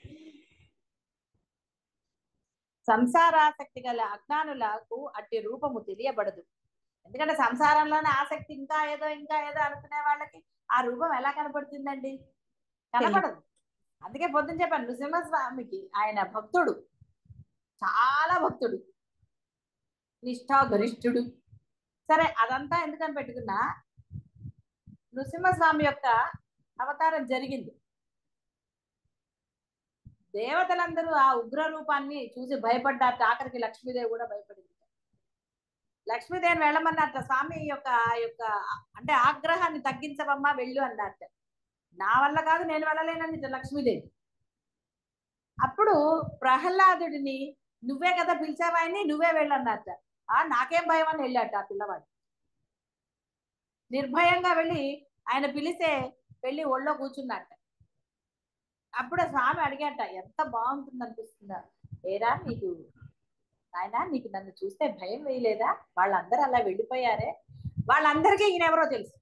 సంసారాసక్తి గల అజ్ఞానులకు అట్టి రూపము తెలియబడదు. ఎందుకంటే సంసారంలోనే ఆసక్తి ఇంకా ఏదో అనుకునే వాళ్ళకి ఆ రూపం ఎలా కనపడుతుందండి? కనపడదు. అందుకే పొద్దున చెప్పాను, నృసింహస్వామికి ఆయన భక్తుడు, చాలా భక్తుడు, నిష్ఠా గరిష్ఠుడు. సరే, అదంతా ఎందుకని పెట్టుకున్నా, నృసింహస్వామి యొక్క అవతారం జరిగింది. దేవతలందరూ ఆ ఉగ్ర రూపాన్ని చూసి భయపడ్డారు. ఆఖరికి లక్ష్మీదేవి కూడా భయపడింది. లక్ష్మీదేవిని వెళ్ళమన్నట్ట స్వామి యొక్క అంటే ఆగ్రహాన్ని తగ్గించవమ్మా, వెళ్ళు అన్నట్ట. నా వల్ల కాదు, నేను వెళ్ళలేనని లక్ష్మీదేవి. అప్పుడు ప్రహ్లాదుడిని, నువ్వే కదా పిలిచావాయని, నువ్వే వెళ్ళన్నట్ట. నాకేం భయం అని వెళ్ళాట ఆ పిల్లవాడు. నిర్భయంగా వెళ్ళి ఆయన పిలిస్తే వెళ్ళి ఒళ్ళో కూర్చున్నట్ట. అప్పుడు స్వామి అడిగాట, ఎంత బాగుంటుంది అనిపిస్తుందా? ఏరా నీకు ఆయన, నీకు నన్ను చూస్తే భయం వేయలేదా? వాళ్ళందరూ అలా వెళ్ళిపోయారే, వాళ్ళందరికీ ఈయన ఎవరో తెలుసు,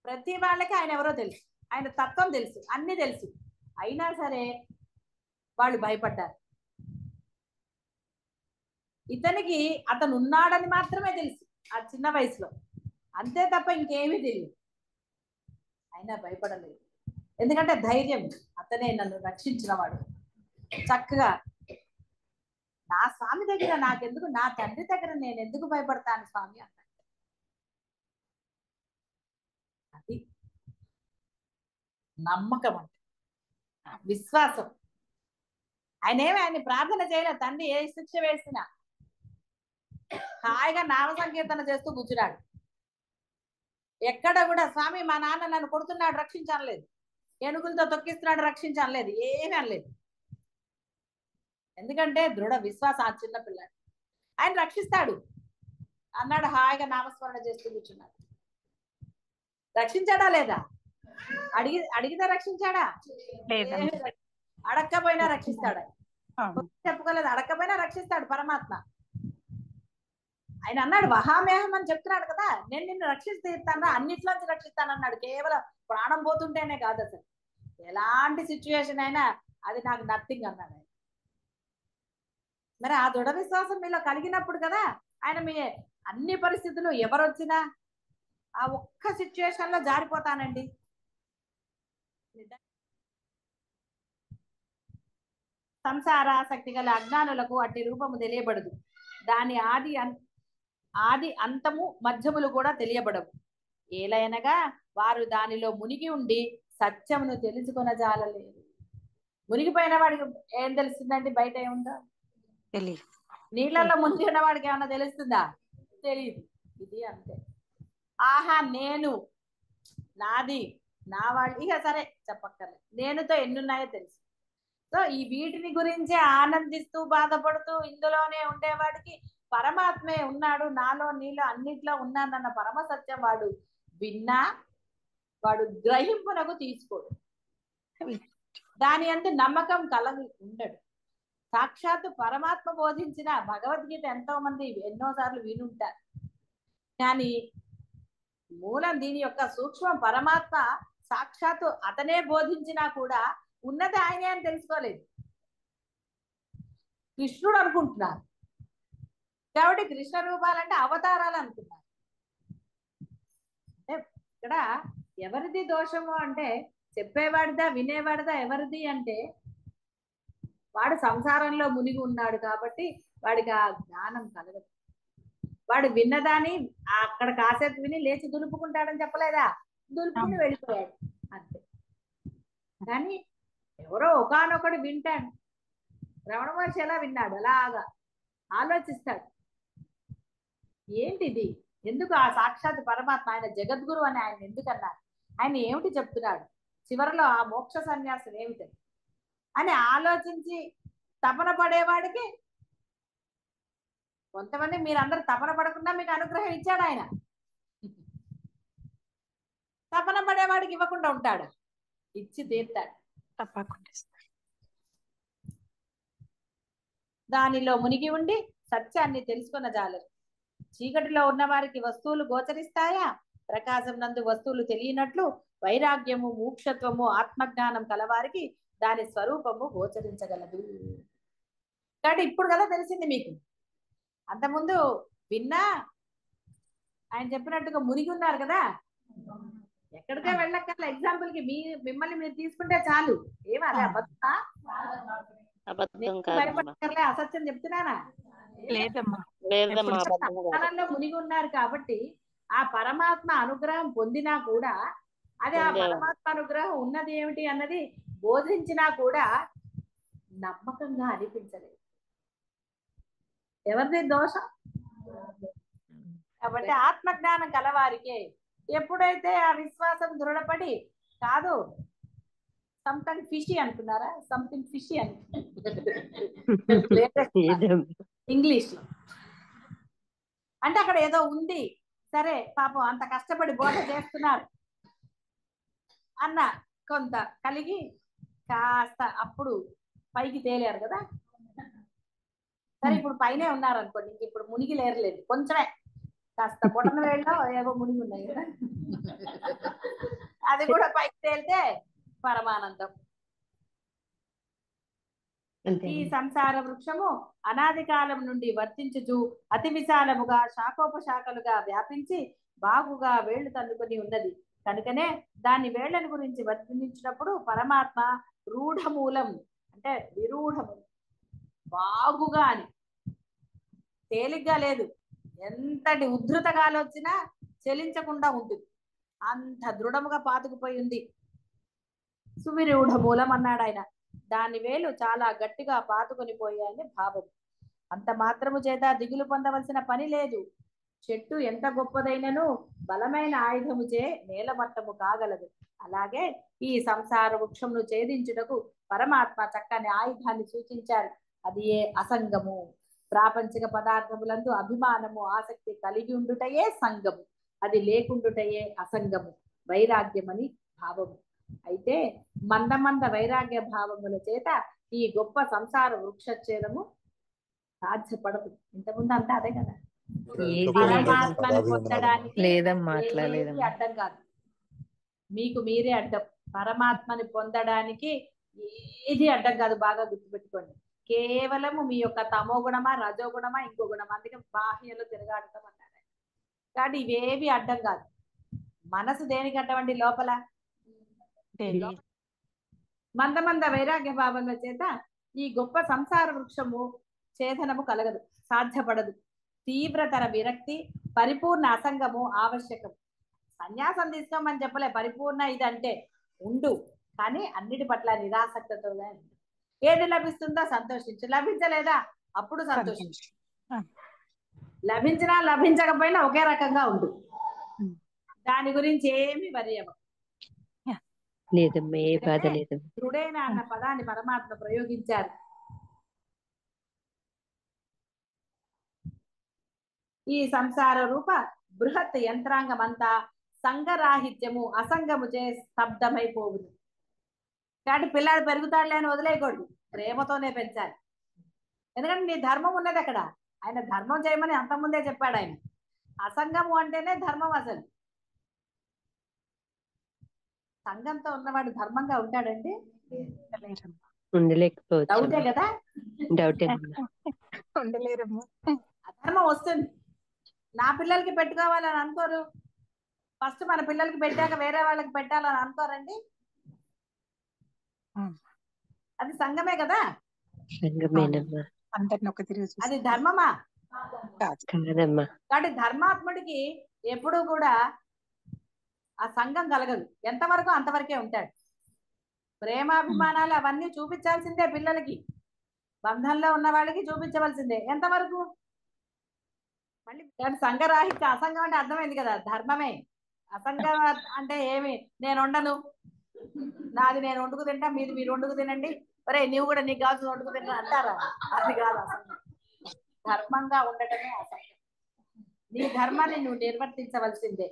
ప్రతి వాళ్ళకి ఆయన ఎవరో తెలుసు, ఆయన తత్వం తెలుసు, అన్ని తెలుసు. అయినా సరే వాళ్ళు భయపడ్డారు. ఇతనికి అతను ఉన్నాడని మాత్రమే తెలుసు ఆ చిన్న వయసులో, అంతే తప్ప ఇంకేమీ తెలియదు. అయినా భయపడలేదు. ఎందుకంటే ధైర్యం, అతనే నన్ను రక్షించిన వాడు. చక్కగా నా స్వామి దగ్గర నాకెందుకు, నా తండ్రి దగ్గర నేను ఎందుకు భయపడతాను స్వామి అన్నాడు. అది నమ్మకం అంటే, విశ్వాసం. ఆయన ప్రార్థన చేయలేదు. తండ్రి ఏ శిక్ష వేసినా హాయిగా నామ సంకీర్తన చేస్తూ కూర్చున్నాడు. ఎక్కడ కూడా స్వామి మా నాన్న నన్ను కొడుతున్నాడు రక్షించలేదు, ఏనుగులతో తొక్కిస్తున్నాడు రక్షించలేదు, ఏమీ అనలేదు. ఎందుకంటే దృఢ విశ్వాసం ఆ చిన్న పిల్లాడు. ఆయన రక్షిస్తాడు అన్నాడు. హాయిగా నామస్మరణ చేస్తూ కూర్చున్నాడు. రక్షించాడా లేదా? అడిగితే రక్షించాడా? అడక్కపోయినా రక్షిస్తాడు. చెప్పుకోలేదు, అడక్కపోయినా రక్షిస్తాడు పరమాత్మ. ఆయన అన్నాడు, వహామేహం అని చెప్తున్నాడు కదా, నేను నిన్ను రక్షిస్తాను, అన్నిట్లోంచి రక్షిస్తాను అన్నాడు. కేవలం ప్రాణం పోతుంటేనే కాదు, అసలు ఎలాంటి సిచ్యువేషన్ అయినా అది నాకు నథింగ్ అన్నాడు ఆయన. మరి ఆ దృఢ విశ్వాసం మీలో కలిగినప్పుడు కదా ఆయన మీ అన్ని పరిస్థితులు ఎవరు వచ్చినా ఆ ఒక్క సిచ్యువేషన్ లో జారిపోతానండి. సంసారాసక్తి గల అజ్ఞానులకు అట్టి రూపము తెలియబడదు. దాని ఆది అంతము మధ్యములు కూడా తెలియబడవు. ఏలయనగా వారు దానిలో మునిగి ఉండి సత్యమును తెలుసుకొనజాలలేదు. మునిగిపోయిన వాడికి ఏం తెలుస్తుందండి? బయట ఏముందో తెలియదు. నీళ్ళల్లో మునిగిన వాడికి ఏమన్నా తెలుస్తుందా? తెలియదు. ఇది అంతే. ఆహా నేను, నాది, నా వాళ్ళు, ఇక సరే చెప్పక్కర్లేదు, నేనుతో ఎన్నున్నాయో తెలుసు. సో ఈ వీటిని గురించి ఆనందిస్తూ బాధపడుతూ ఇందులోనే ఉండేవాడికి పరమాత్మే ఉన్నాడు, నాలో నీలో అన్నిట్లో ఉన్నానన్న పరమ సత్యం వాడు విన్నా వాడు గ్రహింపునకు తీసుకోడు, దాని అందు నమ్మకం కలిగి ఉండడు. సాక్షాత్తు పరమాత్మ బోధించిన భగవద్గీత ఎంతో మంది ఎన్నోసార్లు వినుంటారు, కానీ మూలం దీని యొక్క సూక్ష్మం పరమాత్మ సాక్షాత్తు అతనే బోధించినా కూడా ఉన్నది ఆయనే అని తెలుసుకోలేదు. కృష్ణుడు అనుకుంటున్నారు కాబట్టి కృష్ణ రూపాలంటే అవతారాలు అనుకున్నారు. అంటే ఇక్కడ ఎవరిది దోషము అంటే, చెప్పేవాడిదా వినేవాడిదా ఎవరిది అంటే, వాడు సంసారంలో మునిగి ఉన్నాడు కాబట్టి వాడికి ఆ జ్ఞానం కలగదు. వాడు విన్నదాన్ని అక్కడ కాసేపు విని లేచి దులుపుకుంటాడని చెప్పలేదా? దులుపుకుని వెళ్ళిపోయాడు అంతే. కానీ ఎవరో ఒకానొకడు వింటాడు. రమణ మహర్షి ఎలా విన్నాడు? అలాగా ఆలోచిస్తాడు, ఏంటిది, ఎందుకు ఆ సాక్షాత్ పరమాత్మ ఆయన జగద్గురు అని ఆయన ఎందుకు అన్నారు, ఆయన ఏమిటి చెప్తున్నాడు, చివరిలో ఆ మోక్ష సన్యాసం ఏమిటి అని ఆలోచించి తపన పడేవాడికి, కొంతమంది మీరందరూ తపన పడకుండా మీకు అనుగ్రహం ఇచ్చాడు ఆయన, తపన పడేవాడికి ఇవ్వకుండా ఉంటాడు, ఇచ్చి తీర్తాడు. తప్పకుండా దానిలో మునిగి ఉండి సత్యాన్ని తెలుసుకున్న జాలరు. చీకటిలో ఉన్న వారికి వస్తువులు గోచరిస్తాయా? ప్రకాశం నందు వస్తువులు తెలియనట్లు వైరాగ్యము, మోక్షత్వము, ఆత్మజ్ఞానం కలవారికి దాని స్వరూపము గోచరించగలదు. కాబట్టి ఇప్పుడు కదా తెలిసింది మీకు. అంతకుముందు విన్నా ఆయన చెప్పినట్టుగా మునిగి ఉన్నారు కదా, ఎక్కడికే వెళ్ళక్కర్లే. ఎగ్జాంపుల్ కి మిమ్మల్ని మీరు తీసుకుంటే చాలు. ఏమో అదే అబద్ధమా? అబద్ధం నేను కాదమ్మా. భయపడక్కర్లే, అసత్యం చెప్తున్నానా? లేదమ్మా. లేదమ్మా, అబద్ధం కాదు. జ్ఞానంలో మునిగి ఉన్నారు కాబట్టి ఆ పరమాత్మ అనుగ్రహం పొందినా కూడా అది ఆ పొందేవారు. పరమాత్మ అనుగ్రహం ఉన్నది ఏమిటి అన్నది బోధించినా కూడా నమ్మకంగా అనిపించలేదు. ఎవరిది దోషం? కాబట్టి ఆత్మజ్ఞానం కలవారికే ఎప్పుడైతే ఆ విశ్వాసం దృఢపడి కాదు సంథింగ్ ఫిషి అనుకున్నారా, సంథింగ్ ఫిషి అని లేదమ్మా. ఇంగ్లీష్ లో అంటే అక్కడ ఏదో ఉంది, సరే పాపం అంత కష్టపడి బోధ చేస్తున్నారు అన్న కొంత కలిగి కాస్త అప్పుడు పైకి తేలారు కదా. సరే ఇప్పుడు పైనే ఉన్నారు అనుకోండి, ఇంక ఇప్పుడు మునిగి లేరలేదు, కొంచెమే కాస్త బొటన వేళ్ళలో ఏవో మునిగి ఉన్నాయి కదా, అది కూడా పైకి తేలితే పరమానందం. అంతే. ఈ సంసార వృక్షము అనాది కాలం నుండి వర్తించుచు అతి విశాలముగా శాఖోపశాఖలుగా వ్యాపించి బాగుగా వేళ్లు తన్నుకొని ఉన్నది. కనుకనే దాని వేళ్లను గురించి వర్ణించినప్పుడు పరమాత్మ రూఢమూలం అంటే విరూఢము, బాగుగా అని, తేలిగ్గా లేదు. ఎంతటి ఉద్ధృత గాలి వచ్చినా చెలించకుండా ఉంటుంది, అంత దృఢముగా పాతుకుపోయి ఉంది. సువిరూఢ మూలం అన్నాడు ఆయన. దాని వేలు చాలా గట్టిగా పాతుకొని పోయాయని భావం. అంత మాత్రము చేత దిగులు పొందవలసిన పని లేదు. చెట్టు ఎంత గొప్పదైనను బలమైన ఆయుధముచే నేలమట్టము కాగలదు. అలాగే ఈ సంసార వృక్షమును ఛేదించుటకు పరమాత్మ చక్కని ఆయుధాన్ని సూచించారు. అది ఏ అసంగము. ప్రాపంచిక పదార్థములందు అభిమానము ఆసక్తి కలిగి ఉండుటయే సంగము, అది లేకుండుటయే అసంగము, వైరాగ్యమని భావము. అయితే మంద వైరాగ్య భావముల చేత ఈ గొప్ప సంసార వృక్షఛేదము సాధ్యపడదు. ఇంతకుముందు అంతా అదే కదా. ఏది పరమాత్మను పొందడానికి లేదమ్మా, అట్లా ఏది లేదమ్మా. అడ్డం కాదు, మీకు మీరే అడ్డం. పరమాత్మని పొందడానికి ఏది అడ్డం కాదు, బాగా గుర్తుపెట్టుకోండి. కేవలము మీ యొక్క తమో గుణమా రజో గుణమా ఇంకో గుణమా, అందుకే బాహ్యలో తిరగాడటం అన్నాడు. కాబట్టి ఇవేవి అడ్డం కాదు. మనసు దేనికి అడ్డం అండి? లోపల మంద వైరాగ్య భావన చేత ఈ గొప్ప సంసార వృక్షము ఛేదనము కలగదు, సాధ్యపడదు. తీవ్రతర విరక్తి పరిపూర్ణ అసంగము ఆవశ్యకం. సన్యాసం తీసుకోమని చెప్పలే, పరిపూర్ణ ఇదంటే ఉండు, కానీ అన్నిటి పట్ల నిరాసక్తతో ఏది లభిస్తుందో సంతోషించు, లభించలేదా అప్పుడు సంతోషించు, లభించినా లభించకపోయినా ఒకే రకంగా ఉండు, దాని గురించి ఏమి వర్యము లేదమ్మా, ఏ బాధ లేదమ్మా. దృఢైన అన్న పదాన్ని పరమాత్మ ప్రయోగించారు. ఈ సంసార రూప బృహత్ యంత్రాంగం అంతా సంగరాహిత్యము అసంగము చే స్తబ్దమైపోవును. కాబట్టి పిల్లాడు పెరుగుతాడులే అని వదిలేయకూడదు, ప్రేమతోనే పెంచాలి. ఎందుకంటే నీ ధర్మం ఉన్నది అక్కడ. ఆయన ధర్మం చేయమని అంతకుముందే చెప్పాడు ఆయన. అసంగము అంటేనే ధర్మం. అసలు సంఘంతో ఉన్నవాడు ధర్మంగా ఉంటాడండి? ఉండలేకపోవచ్చు. డౌటే కదా, డౌటే. ఉండలేరమ్మా. అధర్మం వస్తుంది. నా పిల్లలకి పెట్టుకోవాలని అనుకోరు, ఫస్ట్ మన పిల్లలకి పెట్టాక వేరే వాళ్ళకి పెట్టాలని అనుకోరండి. అది సంఘమే కదా. సంగమేనమ్మా. అందరిని ఒక తిరిగి అది ధర్మమా? కాదమ్మా. కాబట్టి ధర్మాత్ముడికి ఎప్పుడూ కూడా ఆ సంఘం కలగదు. ఎంతవరకు అంతవరకే ఉంటాడు. ప్రేమాభిమానాలు అవన్నీ చూపించాల్సిందే పిల్లలకి, బంధంలో ఉన్న వాళ్ళకి చూపించవలసిందే. ఎంతవరకు? మళ్ళీ సంఘరాహిత్య అసంగం అంటే అర్థమైంది కదా, ధర్మమే. అసంగం అంటే ఏమి, నేను వండను, నాది నేను వండుకు తింటా, మీది మీరు వండుకు తినండి, ఒరే నువ్వు కూడా నీకు కావాల్సిన వండుకు తింటా అంటారా? అది కాదు అసంగం. ధర్మంగా ఉండటమే అసంగం. నీ ధర్మాన్ని నువ్వు నిర్వర్తించవలసిందే,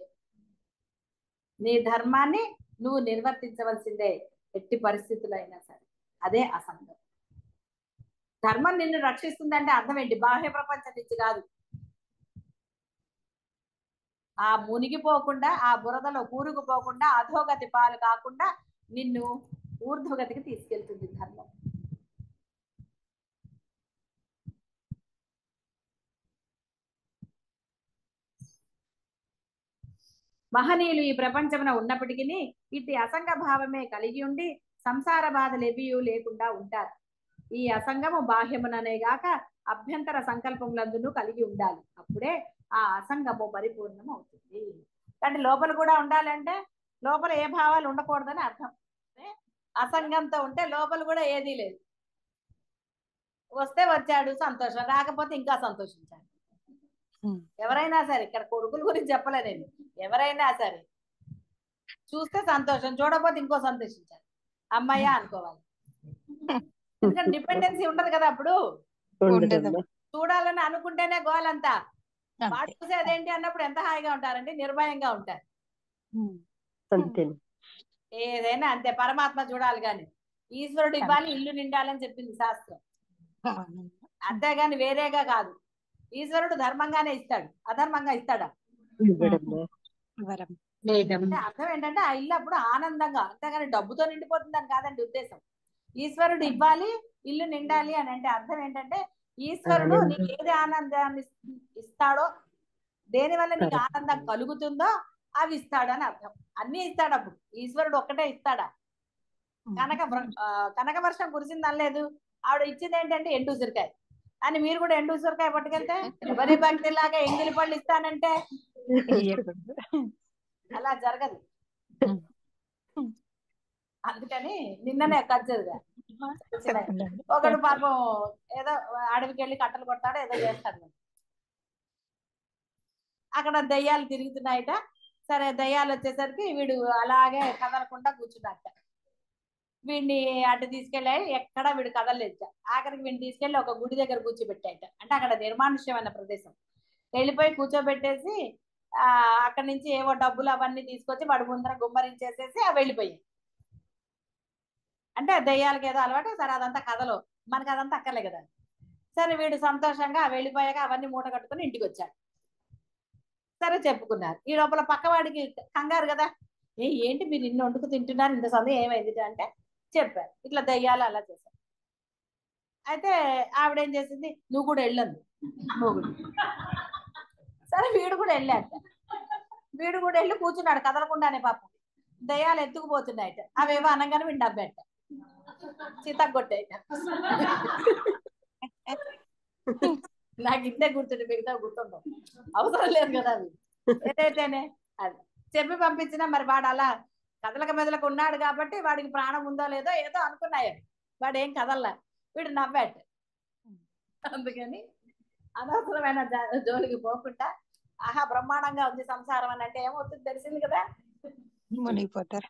నీ ధర్మాన్ని నువ్వు నిర్వర్తించవలసిందే ఎట్టి పరిస్థితులు అయినా సరే. అదే అసంగం. ధర్మం నిన్ను రక్షిస్తుందంటే అర్థం ఏంటి? బాహ్య ప్రపంచం నుంచి కాదు. ఆ మునిగిపోకుండా, ఆ బురదలో కూరుకుపోకుండా, అధోగతి పాలు కాకుండా నిన్ను ఊర్ధ్వగతికి తీసుకెళ్తుంది ధర్మం. మహనీయులు ఈ ప్రపంచమున ఉన్నప్పటికీ ఇట్టి అసంగ భావమే కలిగి ఉండి సంసార బాధలేవియూ లేకుండా ఉంటారు. ఈ అసంగము బాహ్యముననే గాక అభ్యంతర సంకల్పములందును కలిగి ఉండాలి. అప్పుడే ఆ అసంగము పరిపూర్ణం అవుతుంది. అంటే లోపల కూడా ఉండాలంటే లోపల ఏ భావాలు ఉండకూడదని అర్థం. అసంగంతో ఉంటే లోపల కూడా ఏదీ లేదు. వస్తే వచ్చాడు సంతోషం, రాకపోతే ఇంకా సంతోషించాడు. ఎవరైనా సరే, ఇక్కడ కొడుకుల గురించి చెప్పలే నేను, ఎవరైనా సరే చూస్తే సంతోషం, చూడకపోతే ఇంకో సంతోషించాలి, అమ్మాయ్యా అనుకోవాలి. ఎందుకంటే డిపెండెన్సీ ఉండదు కదా అప్పుడు. ఉండదమ్మా. చూడాలని అనుకుంటేనే గోలంతా. వాడు చూసేదేంటి అన్నప్పుడు ఎంత హాయిగా ఉంటారండి, నిర్భయంగా ఉంటారు. అంతే. ఏదైనా అంతే, పరమాత్మ చూడాలి కానీ ఈశ్వరుడు ఇవ్వాలి, ఇల్లు నిండాలని చెప్పింది శాస్త్రం. అంతేగాని వేరేగా కాదు. ఈశ్వరుడు ధర్మంగానే ఇస్తాడు, అధర్మంగా ఇస్తాడా? అంటే అర్థం ఏంటంటే ఆ ఇల్లు అప్పుడు ఆనందంగా, అంతేగాని డబ్బుతో నిండిపోతుందని కాదండి ఉద్దేశం. ఈశ్వరుడు ఇవ్వాలి, ఇల్లు నిండాలి అని అంటే అర్థం ఏంటంటే ఈశ్వరుడు నీకు ఏది ఆనందాన్ని ఇస్తాడో, దేని వల్ల నీకు ఆనందం కలుగుతుందో అవి ఇస్తాడు అని అర్థం. అన్ని ఇస్తాడు. అప్పుడు ఈశ్వరుడు ఒక్కటే ఇస్తాడా? కనక వర్షం కురిసింది అనలేదు, ఆవిడ ఇచ్చింది ఏంటంటే ఎండు ఉసిరికాయ అని. మీరు కూడా ఎండు ఉసిరికాయ పట్టుకెళ్తే వరి భక్తి లాగా ఎంగిలి పళ్ళు ఇస్తానంటే అలా జరగదు. అందుకని నిన్ననే ఖర్చుగా ఒకడు పాపం ఏదో అడవికి వెళ్ళి కట్టలు కొడతాడు, ఏదో చేస్తాడు. అక్కడ దయ్యాలు తిరుగుతున్నాయట. సరే దయ్యాలు వచ్చేసరికి వీడు అలాగే కదలకుండా కూర్చున్నట్ట. వీడిని అటు తీసుకెళ్ళాయి, ఎక్కడ వీడు కదలలేదు. ఆఖరికి వీడిని తీసుకెళ్లి ఒక గుడి దగ్గర కూర్చోబెట్టాయట. అంటే అక్కడ నిర్మానుష్యమైన ప్రదేశం. వెళ్ళిపోయి కూర్చోబెట్టేసి అక్కడి నుంచి ఏవో డబ్బులు అవన్నీ తీసుకొచ్చి వాడు ముందర గుమ్మరించేసేసి వెళ్ళిపోయాయి. అంటే దయ్యాలకి ఏదో అలవాటు. సరే అదంతా కథలో, మనకి అదంతా అక్కర్లే కదా. సరే వీడు సంతోషంగా వెళ్ళిపోయాక అవన్నీ మూట కట్టుకుని ఇంటికి వచ్చాడు. సరే చెప్పుకున్నారు. ఈ లోపల పక్కవాడికి కంగారు కదా, ఏంటి మీరు ఇన్ని వండుకు తింటున్నారు, ఇంత సందేహం ఏమైంది అంటే చెప్పారు. ఇట్లా దయ్యాలు అలా చేశారు. అయితే ఆవిడేం చేసింది, నువ్వు కూడా వెళ్ళంది మొగుడు. సరే వీడు కూడా వెళ్ళాట. వీడు కూడా వెళ్ళి కూర్చున్నాడు కదలకుండానే. పాపం దయ్యాలు ఎత్తుకుపోతున్నాయట. అవేవో అనగానే వీడు డబ్బెట్ట చితగొట్టాయట. నాకు ఇంతే గుర్తుండే, మిగతా గుర్తుండవు, అవసరం లేదు కదా అవి. ఏదైతేనే అది చెప్పి పంపించినా మరి వాడు అలా కదలక మెదలకు ఉన్నాడు కాబట్టి వాడికి ప్రాణం ఉందో లేదో ఏదో అనుకున్నాయని వాడు ఏం కదల్లా, వీడు నవ్వాట. అందుకని అనవసరమైన జోలికి పోకుండా ఆహా బ్రహ్మాండంగా ఉంది సంసారం అని అంటే ఏమవుతుంది తెలిసింది కదా, మునిగిపోతారు.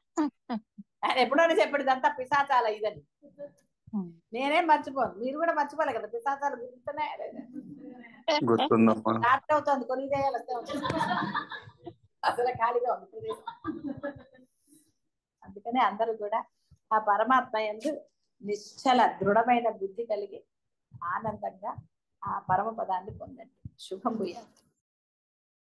ఆయన ఎప్పుడైనా చెప్పాడు ఇదంతా పిశాచాల ఇదని. నేనేం మర్చిపోను, మీరు కూడా మర్చిపోలే కదా. పిశాచాలు గుర్తున్నాయి, స్టార్ట్ అవుతుంది, కొన్ని చేయాలి వస్తే అసలు ఖాళీగా ఉంది. అందుకని అందరూ కూడా ఆ పరమాత్మ యందు నిశ్చల దృఢమైన బుద్ధి కలిగి ఆనందంగా ఆ పరమ పదాన్ని పొందండి. శుభం భూయాత్.